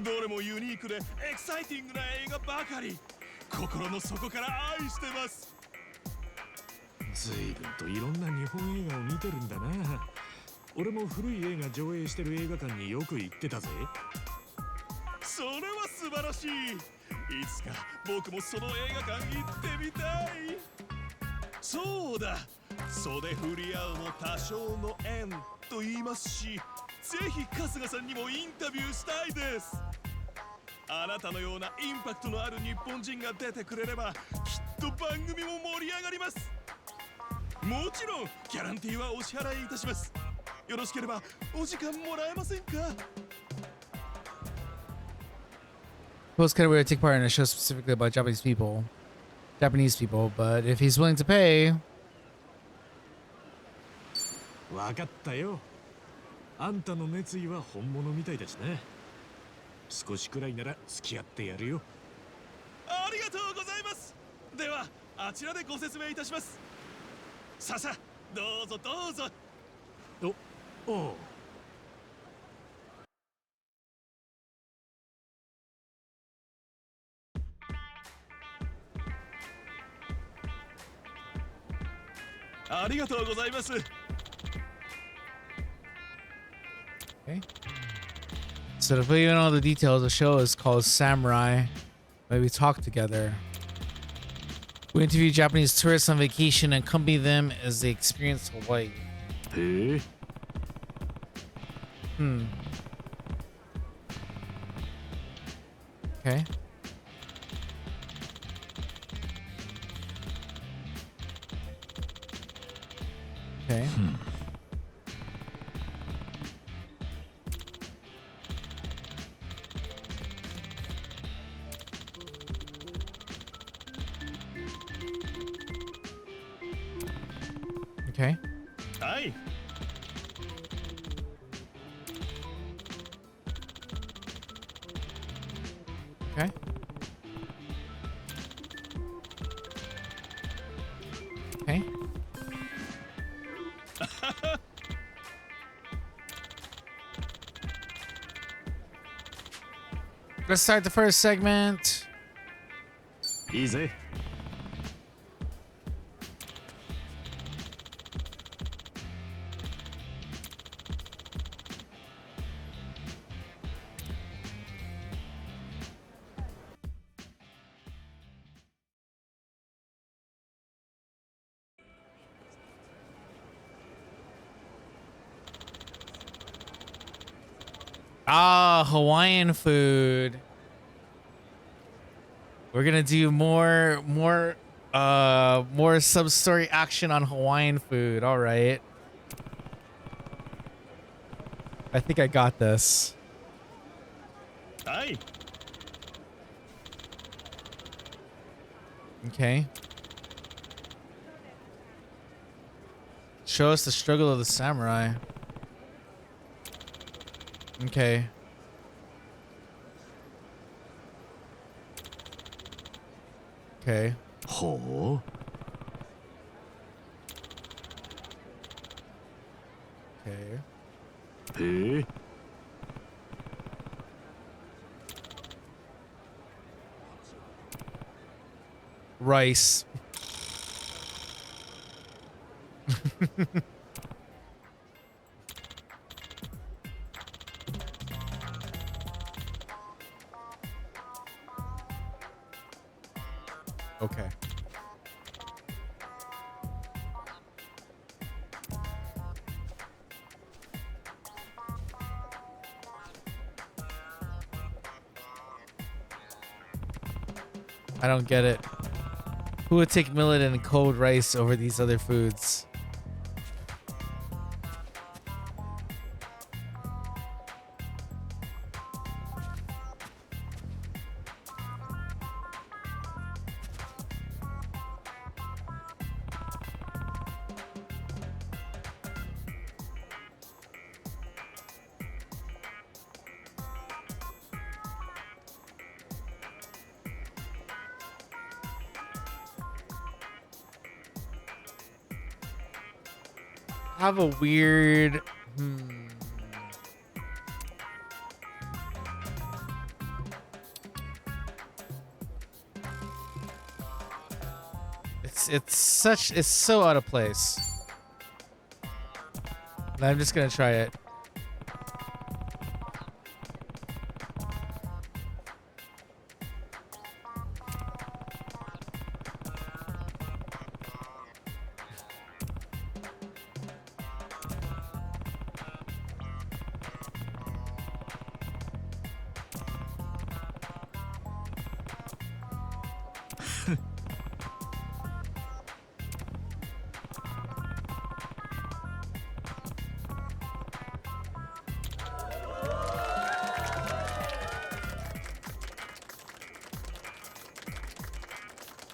どれもユニークでエキサイティングな映画ばかり。心の底から愛してます。随分といろんな日本映画を見てるんだな。俺も古い映画上映してる映画館によく行ってたぜ。それは素晴らしい。いつか僕もその映画館行ってみたい。そうだ、袖振り合うも多少の縁と言いますし、ぜひ春日さんにもインタビューしたいです。あなたのようなインパクトのある日本人が出てくれれば、きっと番組も盛り上がります。もちろんギャランティーはお支払いいたします。よろしければお時間もらえませんか？ Post Cutter would take part in a show specifically about Japanese people, but if he's willing to pay. わかったよ。あんたの熱意は本物みたいだしな。少しくらいなら付き合ってやるよ。ありがとうございます。ではあちらでご説明いたします。さあどうぞどうぞ。おう。ありがとうございます。Okay. So to fill you in all the details, the show is called Samurai, where we talk together. We interview Japanese tourists on vacation and accompany them as they experience Hawaii. Hey. Okay. Okay. Okay. はい。Okay. Okay. Let's start the first segment. Easy. Ah, Hawaiian food. We're gonna do more sub-story action on Hawaiian food. All right. I think I got this. はい。Okay. Show us the struggle of the samurai. Okay. Okay. ほ Okay. うへえ Rice. Okay. I don't get it. Who would take millet and cold rice over these other foods? Have a weird. It's so out of place. I'm just gonna try it.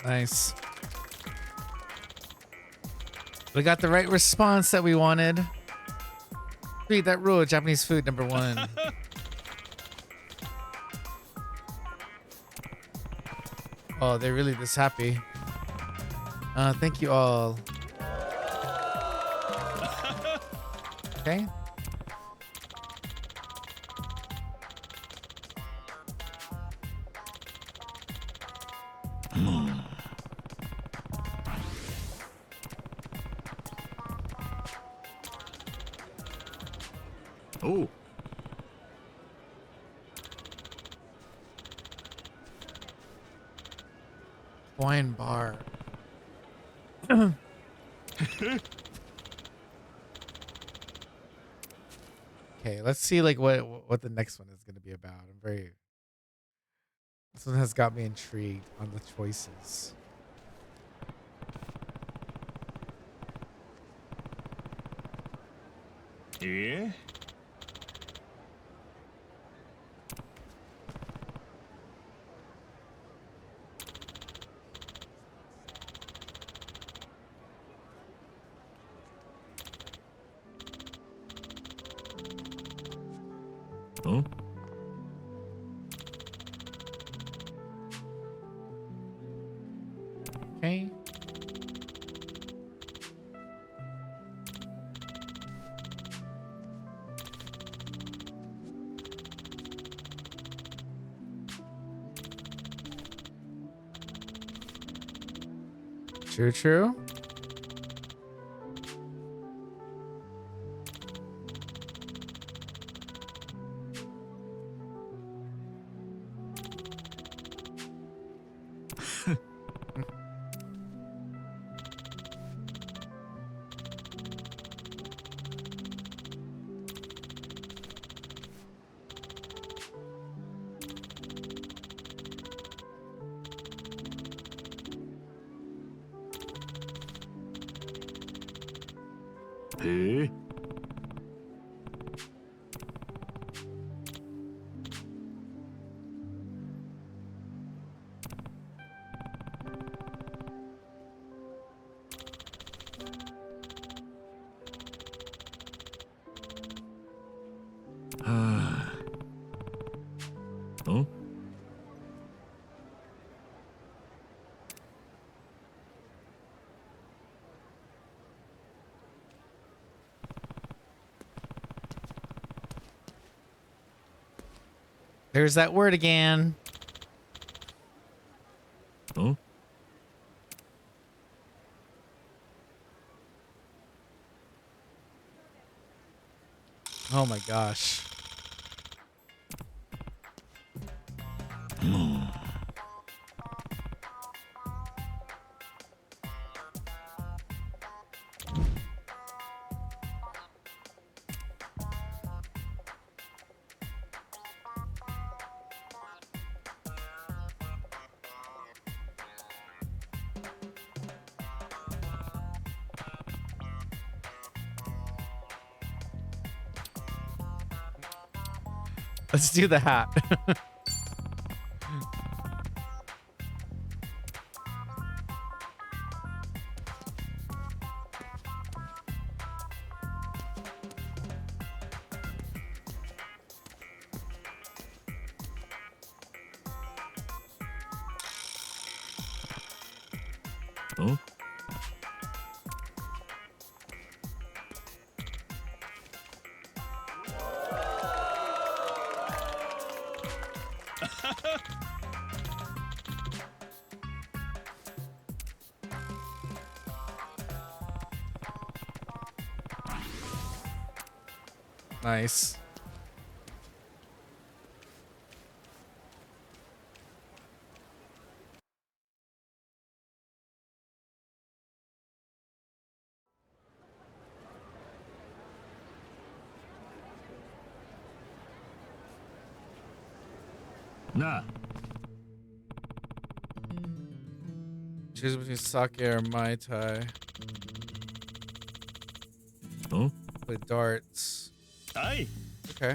Nice. We got the right response that we wanted. Sweet, that ruled. Japanese food number 1. Oh, they're really this happy. Thank you all. Okay. Oh. Wine bar. Okay, let's see like what the next one is going to be about. This one has got me intrigued on the choices. Yeah. Huh? Okay. True. Hey. There's that word again. Huh? Oh my gosh. Let's do the hat. Huh? Nice. Nah. Choose between sake or Mai Tai. Huh? Play darts. Aye. Okay.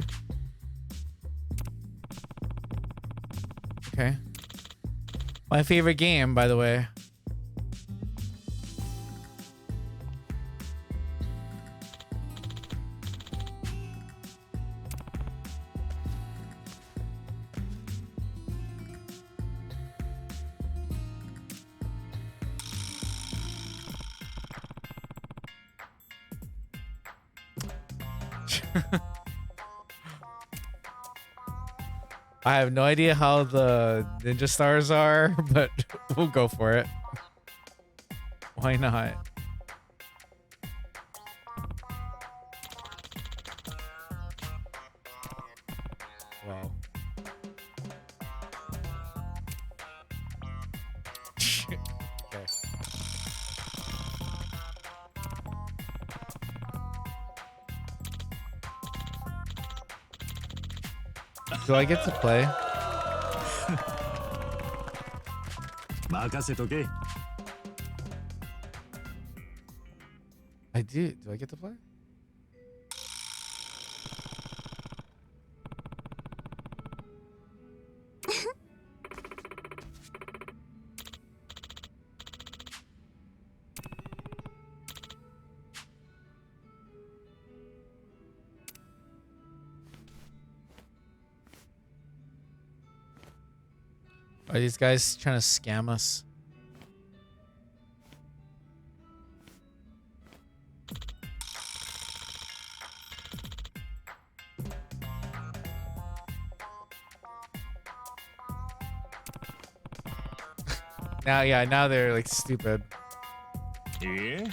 Okay. My favorite game, by the way. I have no idea how the ninja stars are, but we'll go for it. Why not? Wow. Okay. Do I get to play? 任せとけ。I do. Do I get to play? Are these guys trying to scam us? Now, yeah, now they're like stupid. Yeah?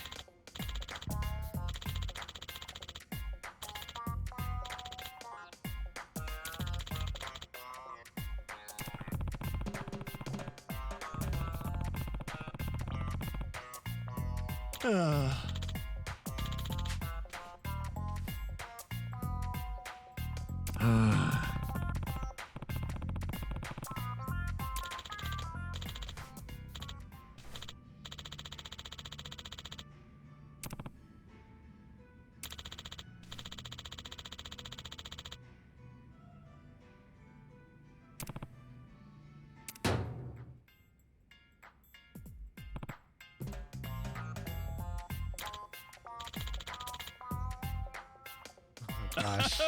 Gosh.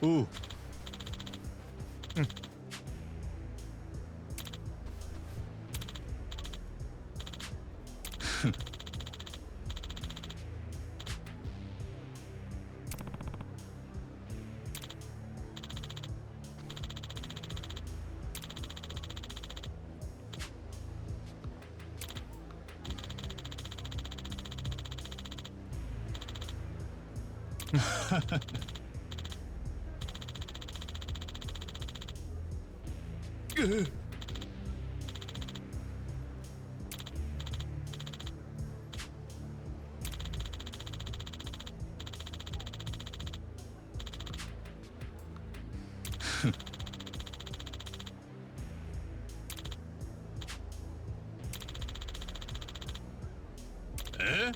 おう。え？え？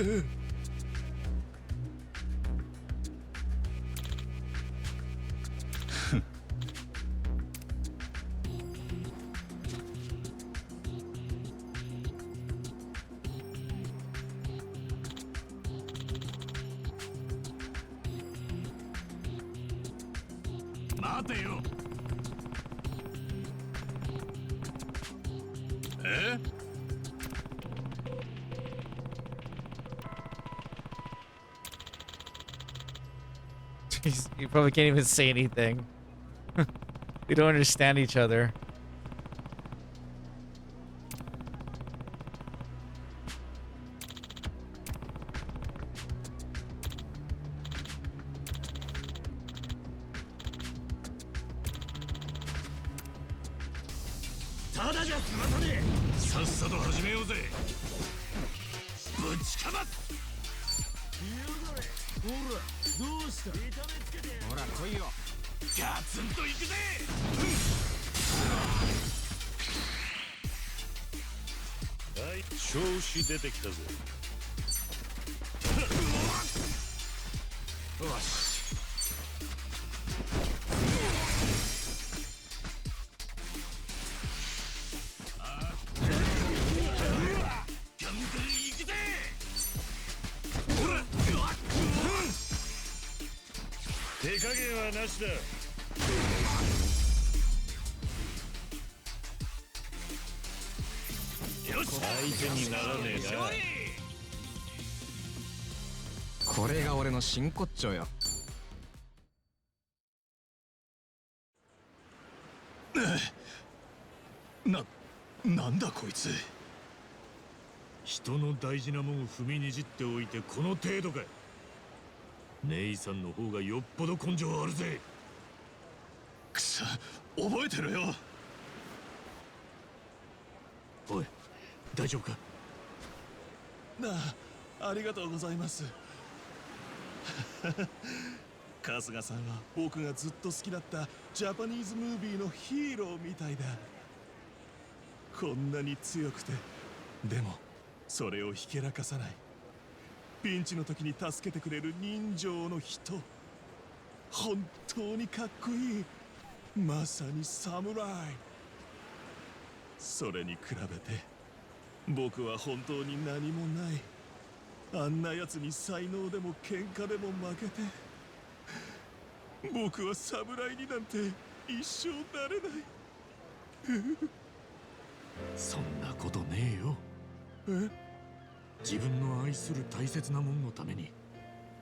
え？待てよ。え？Jeez, you probably can't even say anything. They don't understand each other.これが俺の真骨頂よ。なんだこいつ。人の大事なもんを踏みにじっておいてこの程度か。姉さんの方がよっぽど根性あるぜ。くそ、覚えてろよ。おい、大丈夫か。ありがとうございます。春日さんは僕がずっと好きだったジャパニーズムービーのヒーローみたいだ。こんなに強くて、でもそれをひけらかさない。ピンチの時に助けてくれる人情の人。本当にかっこいい。まさに侍。それに比べて僕は本当に何もない。あんな奴に才能でも喧嘩でも負けて、僕は侍になんて一生なれない。そんなことねえよ。自分の愛する大切なもんのために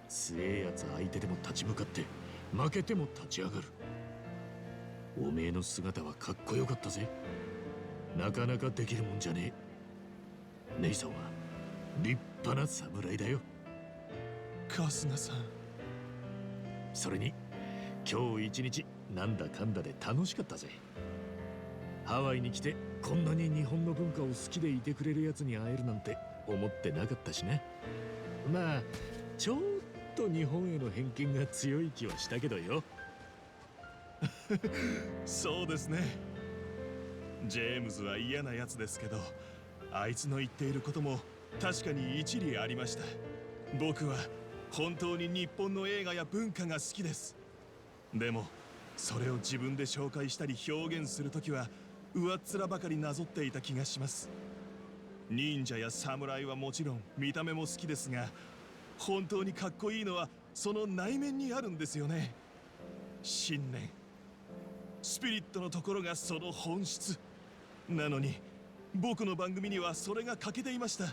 強えやつ相手でも立ち向かって負けても立ち上がる。おめえの姿はかっこよかったぜ。なかなかできるもんじゃねえ。姉さんは立派な侍だよ。春日さん。それに今日一日なんだかんだで楽しかったぜ。ハワイに来てこんなに日本の文化を好きでいてくれるやつに会えるなんて思ってなかったしね。まあちょっと日本への偏見が強い気はしたけどよ。そうですね。ジェームズは嫌なやつですけど、あいつの言っていることも確かに一理ありました。僕は本当に日本の映画や文化が好きです。でもそれを自分で紹介したり表現するときは上っ面ばかりなぞっていた気がします。忍者や侍はもちろん見た目も好きですが、本当にかっこいいのはその内面にあるんですよね。信念、スピリットのところがその本質なのに、僕の番組にはそれが欠けていました。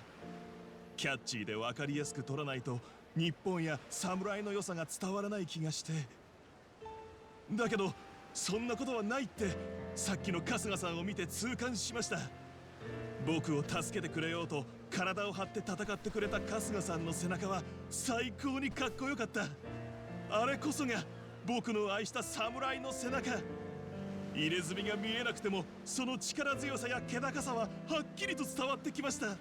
キャッチーで分かりやすく撮らないと日本や侍の良さが伝わらない気がして。だけどそんなことはないってさっきの春日さんを見て痛感しました。僕を助けてくれようと体を張って戦ってくれた春日さんの背中は最高にかっこよかった。あれこそが僕の愛した侍の背中。入れ墨が見えなくてもその力強さや気高さははっきりと伝わってきました。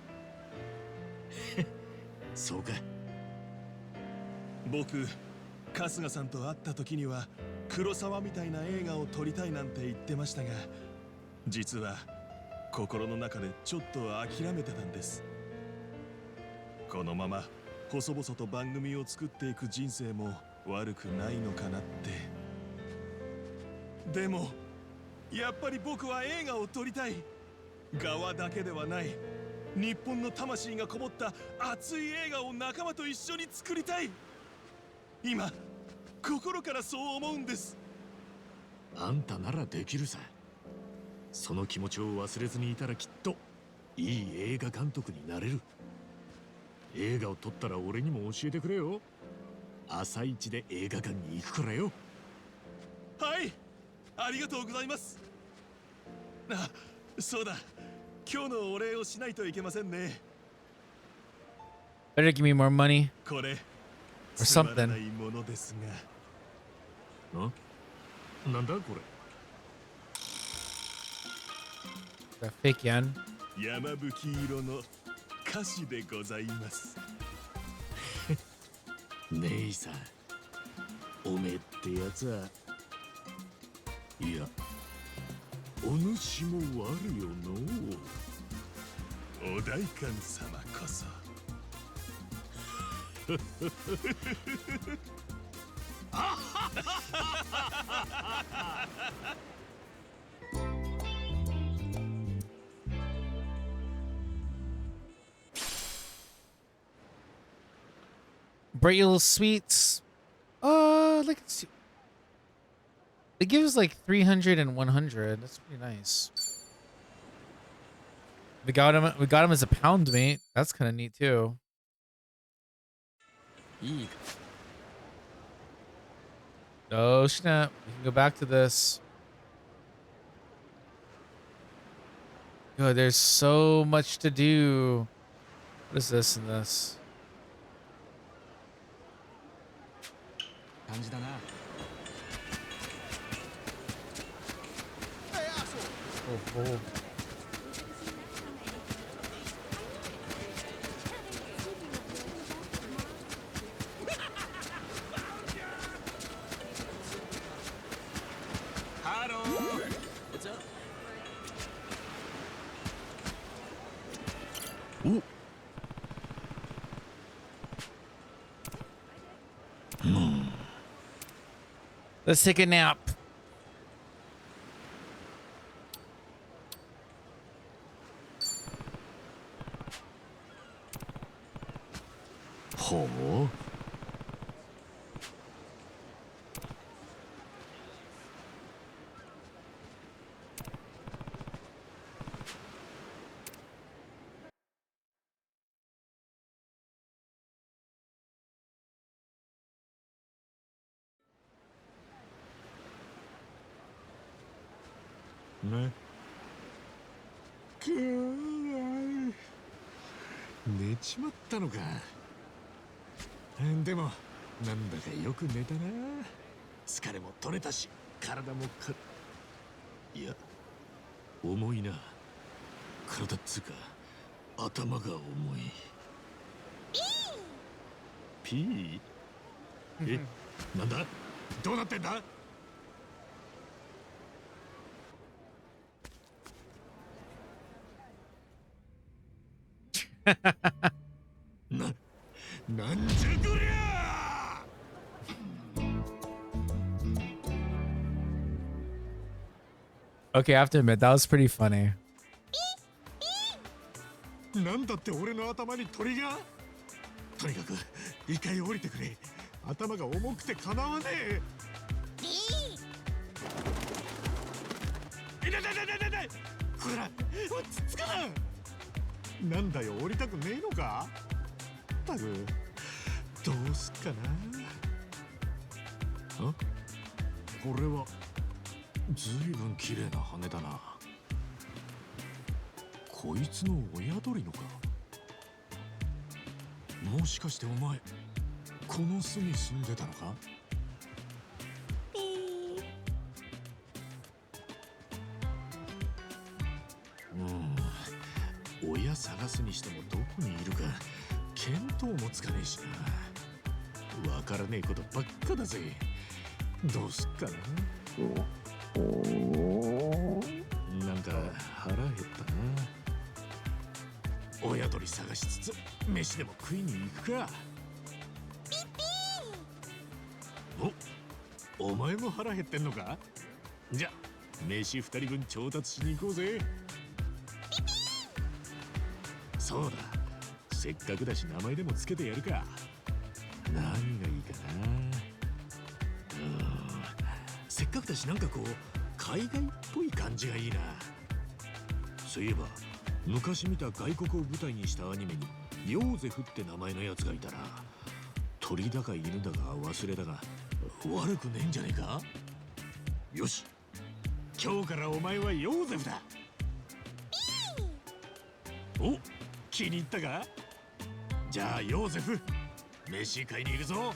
そうか。僕、春日さんと会った時には黒沢みたいな映画を撮りたいなんて言ってましたが、実は心の中でちょっと諦めてたんです。このまま細々と番組を作っていく人生も悪くないのかなって。でもやっぱり僕は映画を撮りたい。側だけではない、日本の魂がこもった熱い映画を仲間と一緒に作りたい。今心からそう思うんです。あんたならできるさ。その気持ちを忘れずにいたらきっといい映画監督になれる。映画を撮ったら俺にも教えてくれよ。朝一で映画館に行くからよ。はい、ありがとうございます。あ、そうだ、今日のお礼をしないといけませんね。 Better give me more money これ or つまら something. ないものですが。なんだこれ。 Fake yen. 山吹色の歌詞でございます。姉さん、おめえってやつはいや、お主も悪よのう。お代官様こそ。Bright yellow sweets. Like it gives like 300 and 100. That's pretty nice. We got him as a pound mate. That's kind of neat too. Oh snap! We can go back to this. Oh, there's so much to do. What is this and this? Oh, oh. Ooh. Let's take a nap. ほう。ね。寝ちまったのか。でもなんだかよく寝たな。疲れも取れたし、体もいや、重いな。体っつうか頭が重い。ピー？なんだ？どうなってんだ？なんじゃこりゃOkay, I have to admit, that was pretty funny. なんだって俺の頭に鳥が？とにかく一回降りてくれ。頭が重くてかなわねえ。いないこら、つかな。なんだよ、降りたくねえのか。ったくどうすっかな。これはずいぶん綺麗な羽だな。こいつの親鳥のか。もしかしてお前この巣に住んでたのか。親探すにしてもどこにいるか見当もつかねえしな。わからねえことばっかだぜ。どうすっかな。なんか腹減ったな。親鳥探しつつ飯でも食いに行くか。お前も腹減ってんのか。じゃ飯2人分調達しに行こうぜ。そうだ、せっかくだし名前でもつけてやるか。何がいいかな。せっかくだしなんかこう海外っぽい感じがいいな。そういえば昔見た外国を舞台にしたアニメにヨーゼフって名前のやつがいたな。鳥だか犬だか忘れたが悪くねえんじゃねえか。よし、今日からお前はヨーゼフだ。お、気に入ったか。じゃあヨーゼフ、飯買いに行くぞ。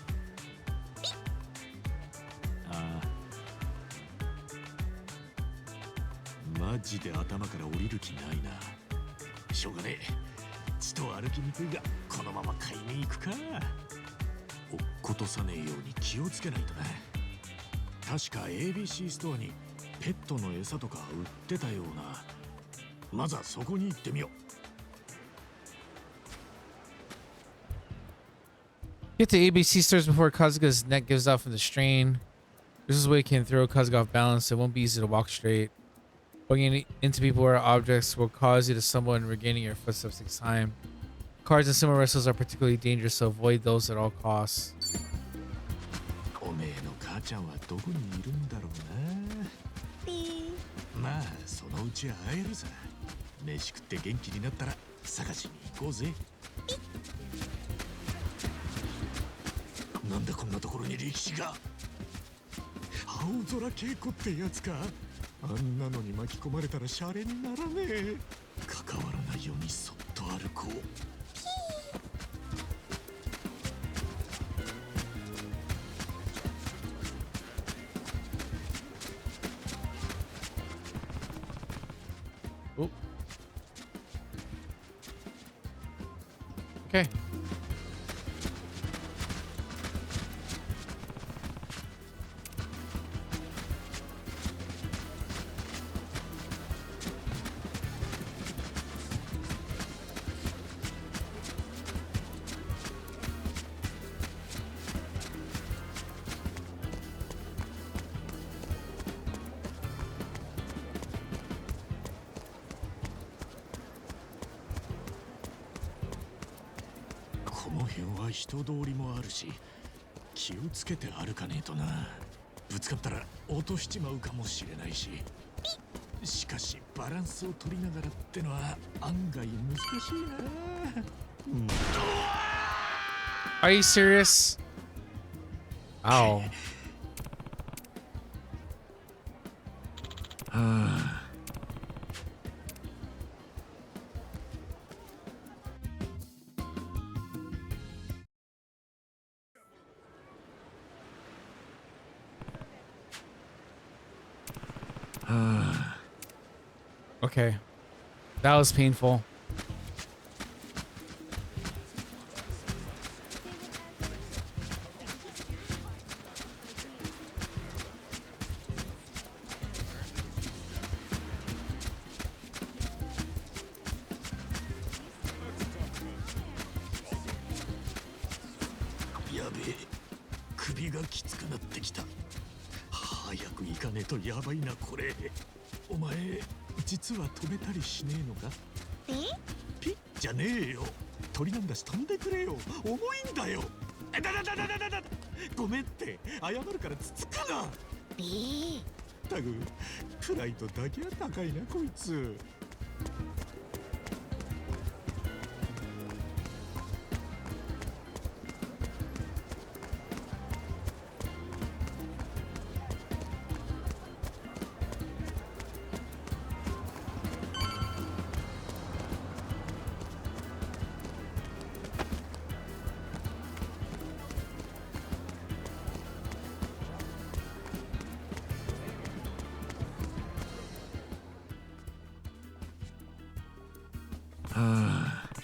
マジで頭から降りる気ないな。しょうがねえ、ちと歩きにくいがこのまま買いに行くか。落っことさねえように気をつけないとな。確か ABC ストアにペットの餌とか売ってたような。まずはそこに行ってみよう。 Get to ABC stores before Kazuga's neck gives out from the strain. This is where you can throw Kazuga off balance. It won't be easy to walk straight. Bugging into people or objects will cause you to stumble, and regaining your footsteps takes time. Cards and similar wrestles are particularly dangerous, so avoid those at all costs. おめえの母ちゃんはどこにいるんだろうな。まあそのうち会えるさ。飯食って元気になったら探しに行こうぜ。なんでこんなところに力士が。青空稽古ってやつか。あんなのに巻き込まれたらシャレにならねえ。関わらないようにそっと歩こう。Oh. Okay. は人通りもあるし、気をつけて歩かねえとな。ぶつかったら落としちまうかもしれないし。しかしバランスを取りながらってのは案外難しいな。Are you serious? Ow. はあ。Okay. That was painful. Yabe, 首がきつくなってきた。早く行かねえとやばいなこれ。お前実は飛べたりしねえのか？ピッじゃねえよ。鳥なんだし飛んでくれよ。重いんだよ。ごめんって謝るからつつくな。タグプライドだけは高いなこいつ。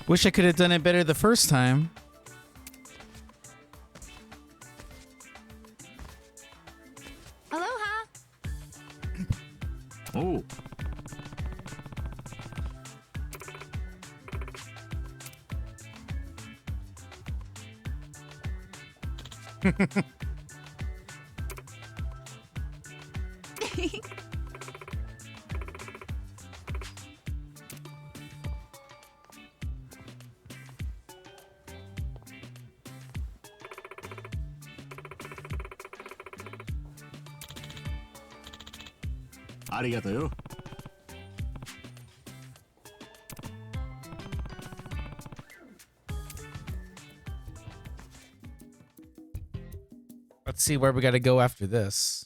Wish I could have done it better the first time. Aloha. Oh. Arigato yo. Let's see where we gotta go after this.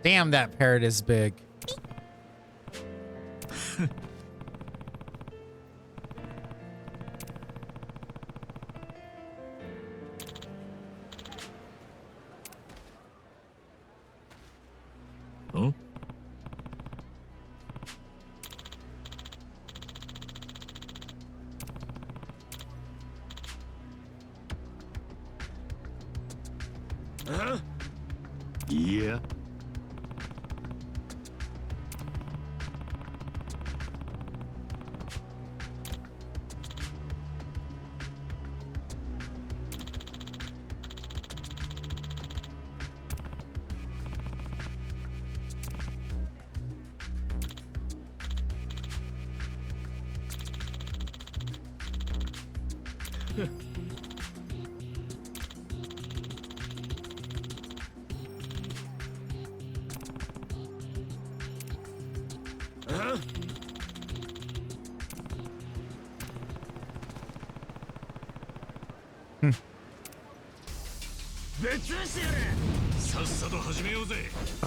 Damn, that parrot is big. Huh? Yeah.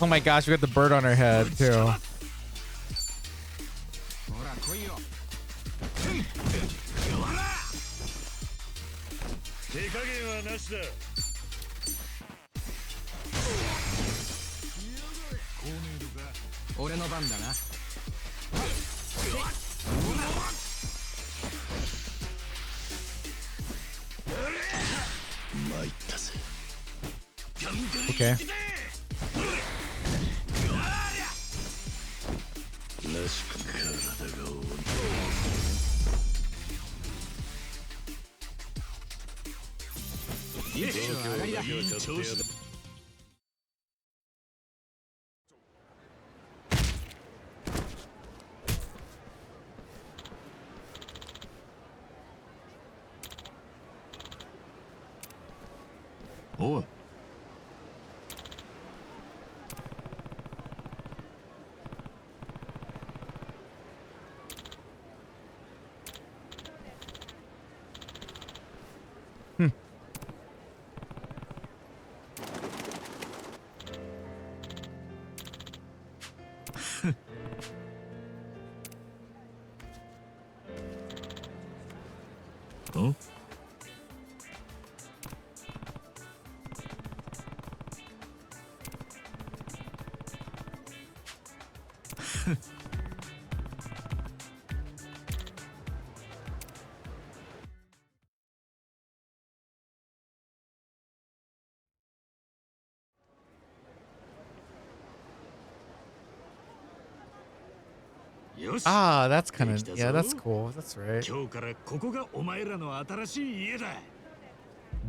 Oh my gosh, we got the bird on our head too. Okay.おい。ん？よし。 Ah, that's kind で of, きた yeah, ぞ。 that's cool. That's right. 今日からここがお前らの新しい家だ。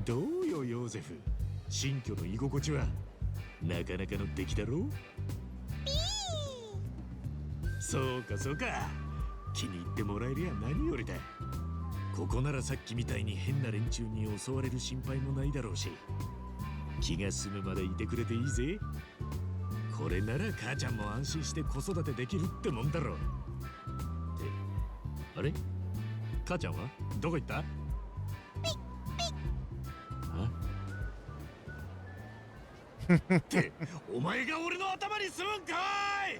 どうよヨーゼフ、新居の居心地はなかなかの出来だろう。そうかそうか、気に入ってもらえりゃ何よりだ。ここならさっきみたいに変な連中に襲われる心配もないだろうし、気が済むまでいてくれていいぜ。これなら母ちゃんも安心して子育てできるってもんだろう。ってあれ、母ちゃんはどこ行った？ってお前が俺の頭に住むんかい。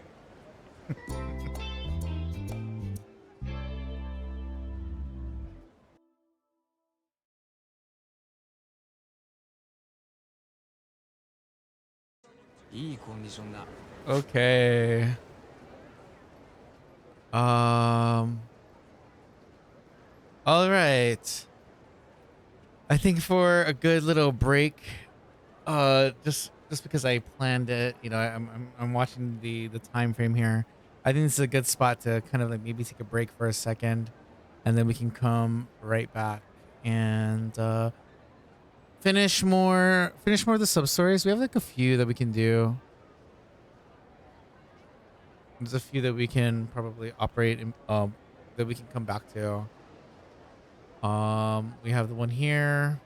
いいコンディションだ。 Okay. All right. I think for a good little break, just because I planned it, you know, I'm watching the time frame here. I think this is a good spot to kind of like maybe take a break for a second, and then we can come right back and finish more of the sub stories. We have like a few that we can do. There's a few that we can probably operate in, that we can come back to. We have the one here.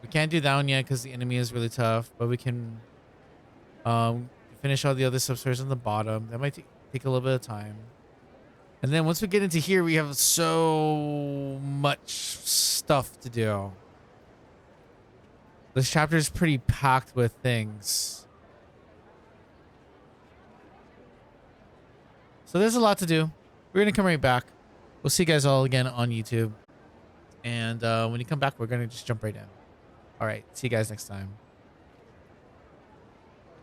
We can't do that one yet because the enemy is really tough, but we can finish all the other substories on the bottom. That might take a little bit of time. And then once we get into here, we have so much stuff to do. This chapter is pretty packed with things. So there's a lot to do. We're going to come right back. We'll see you guys all again on YouTube. And when you come back, we're going to just jump right in. All right. See you guys next time.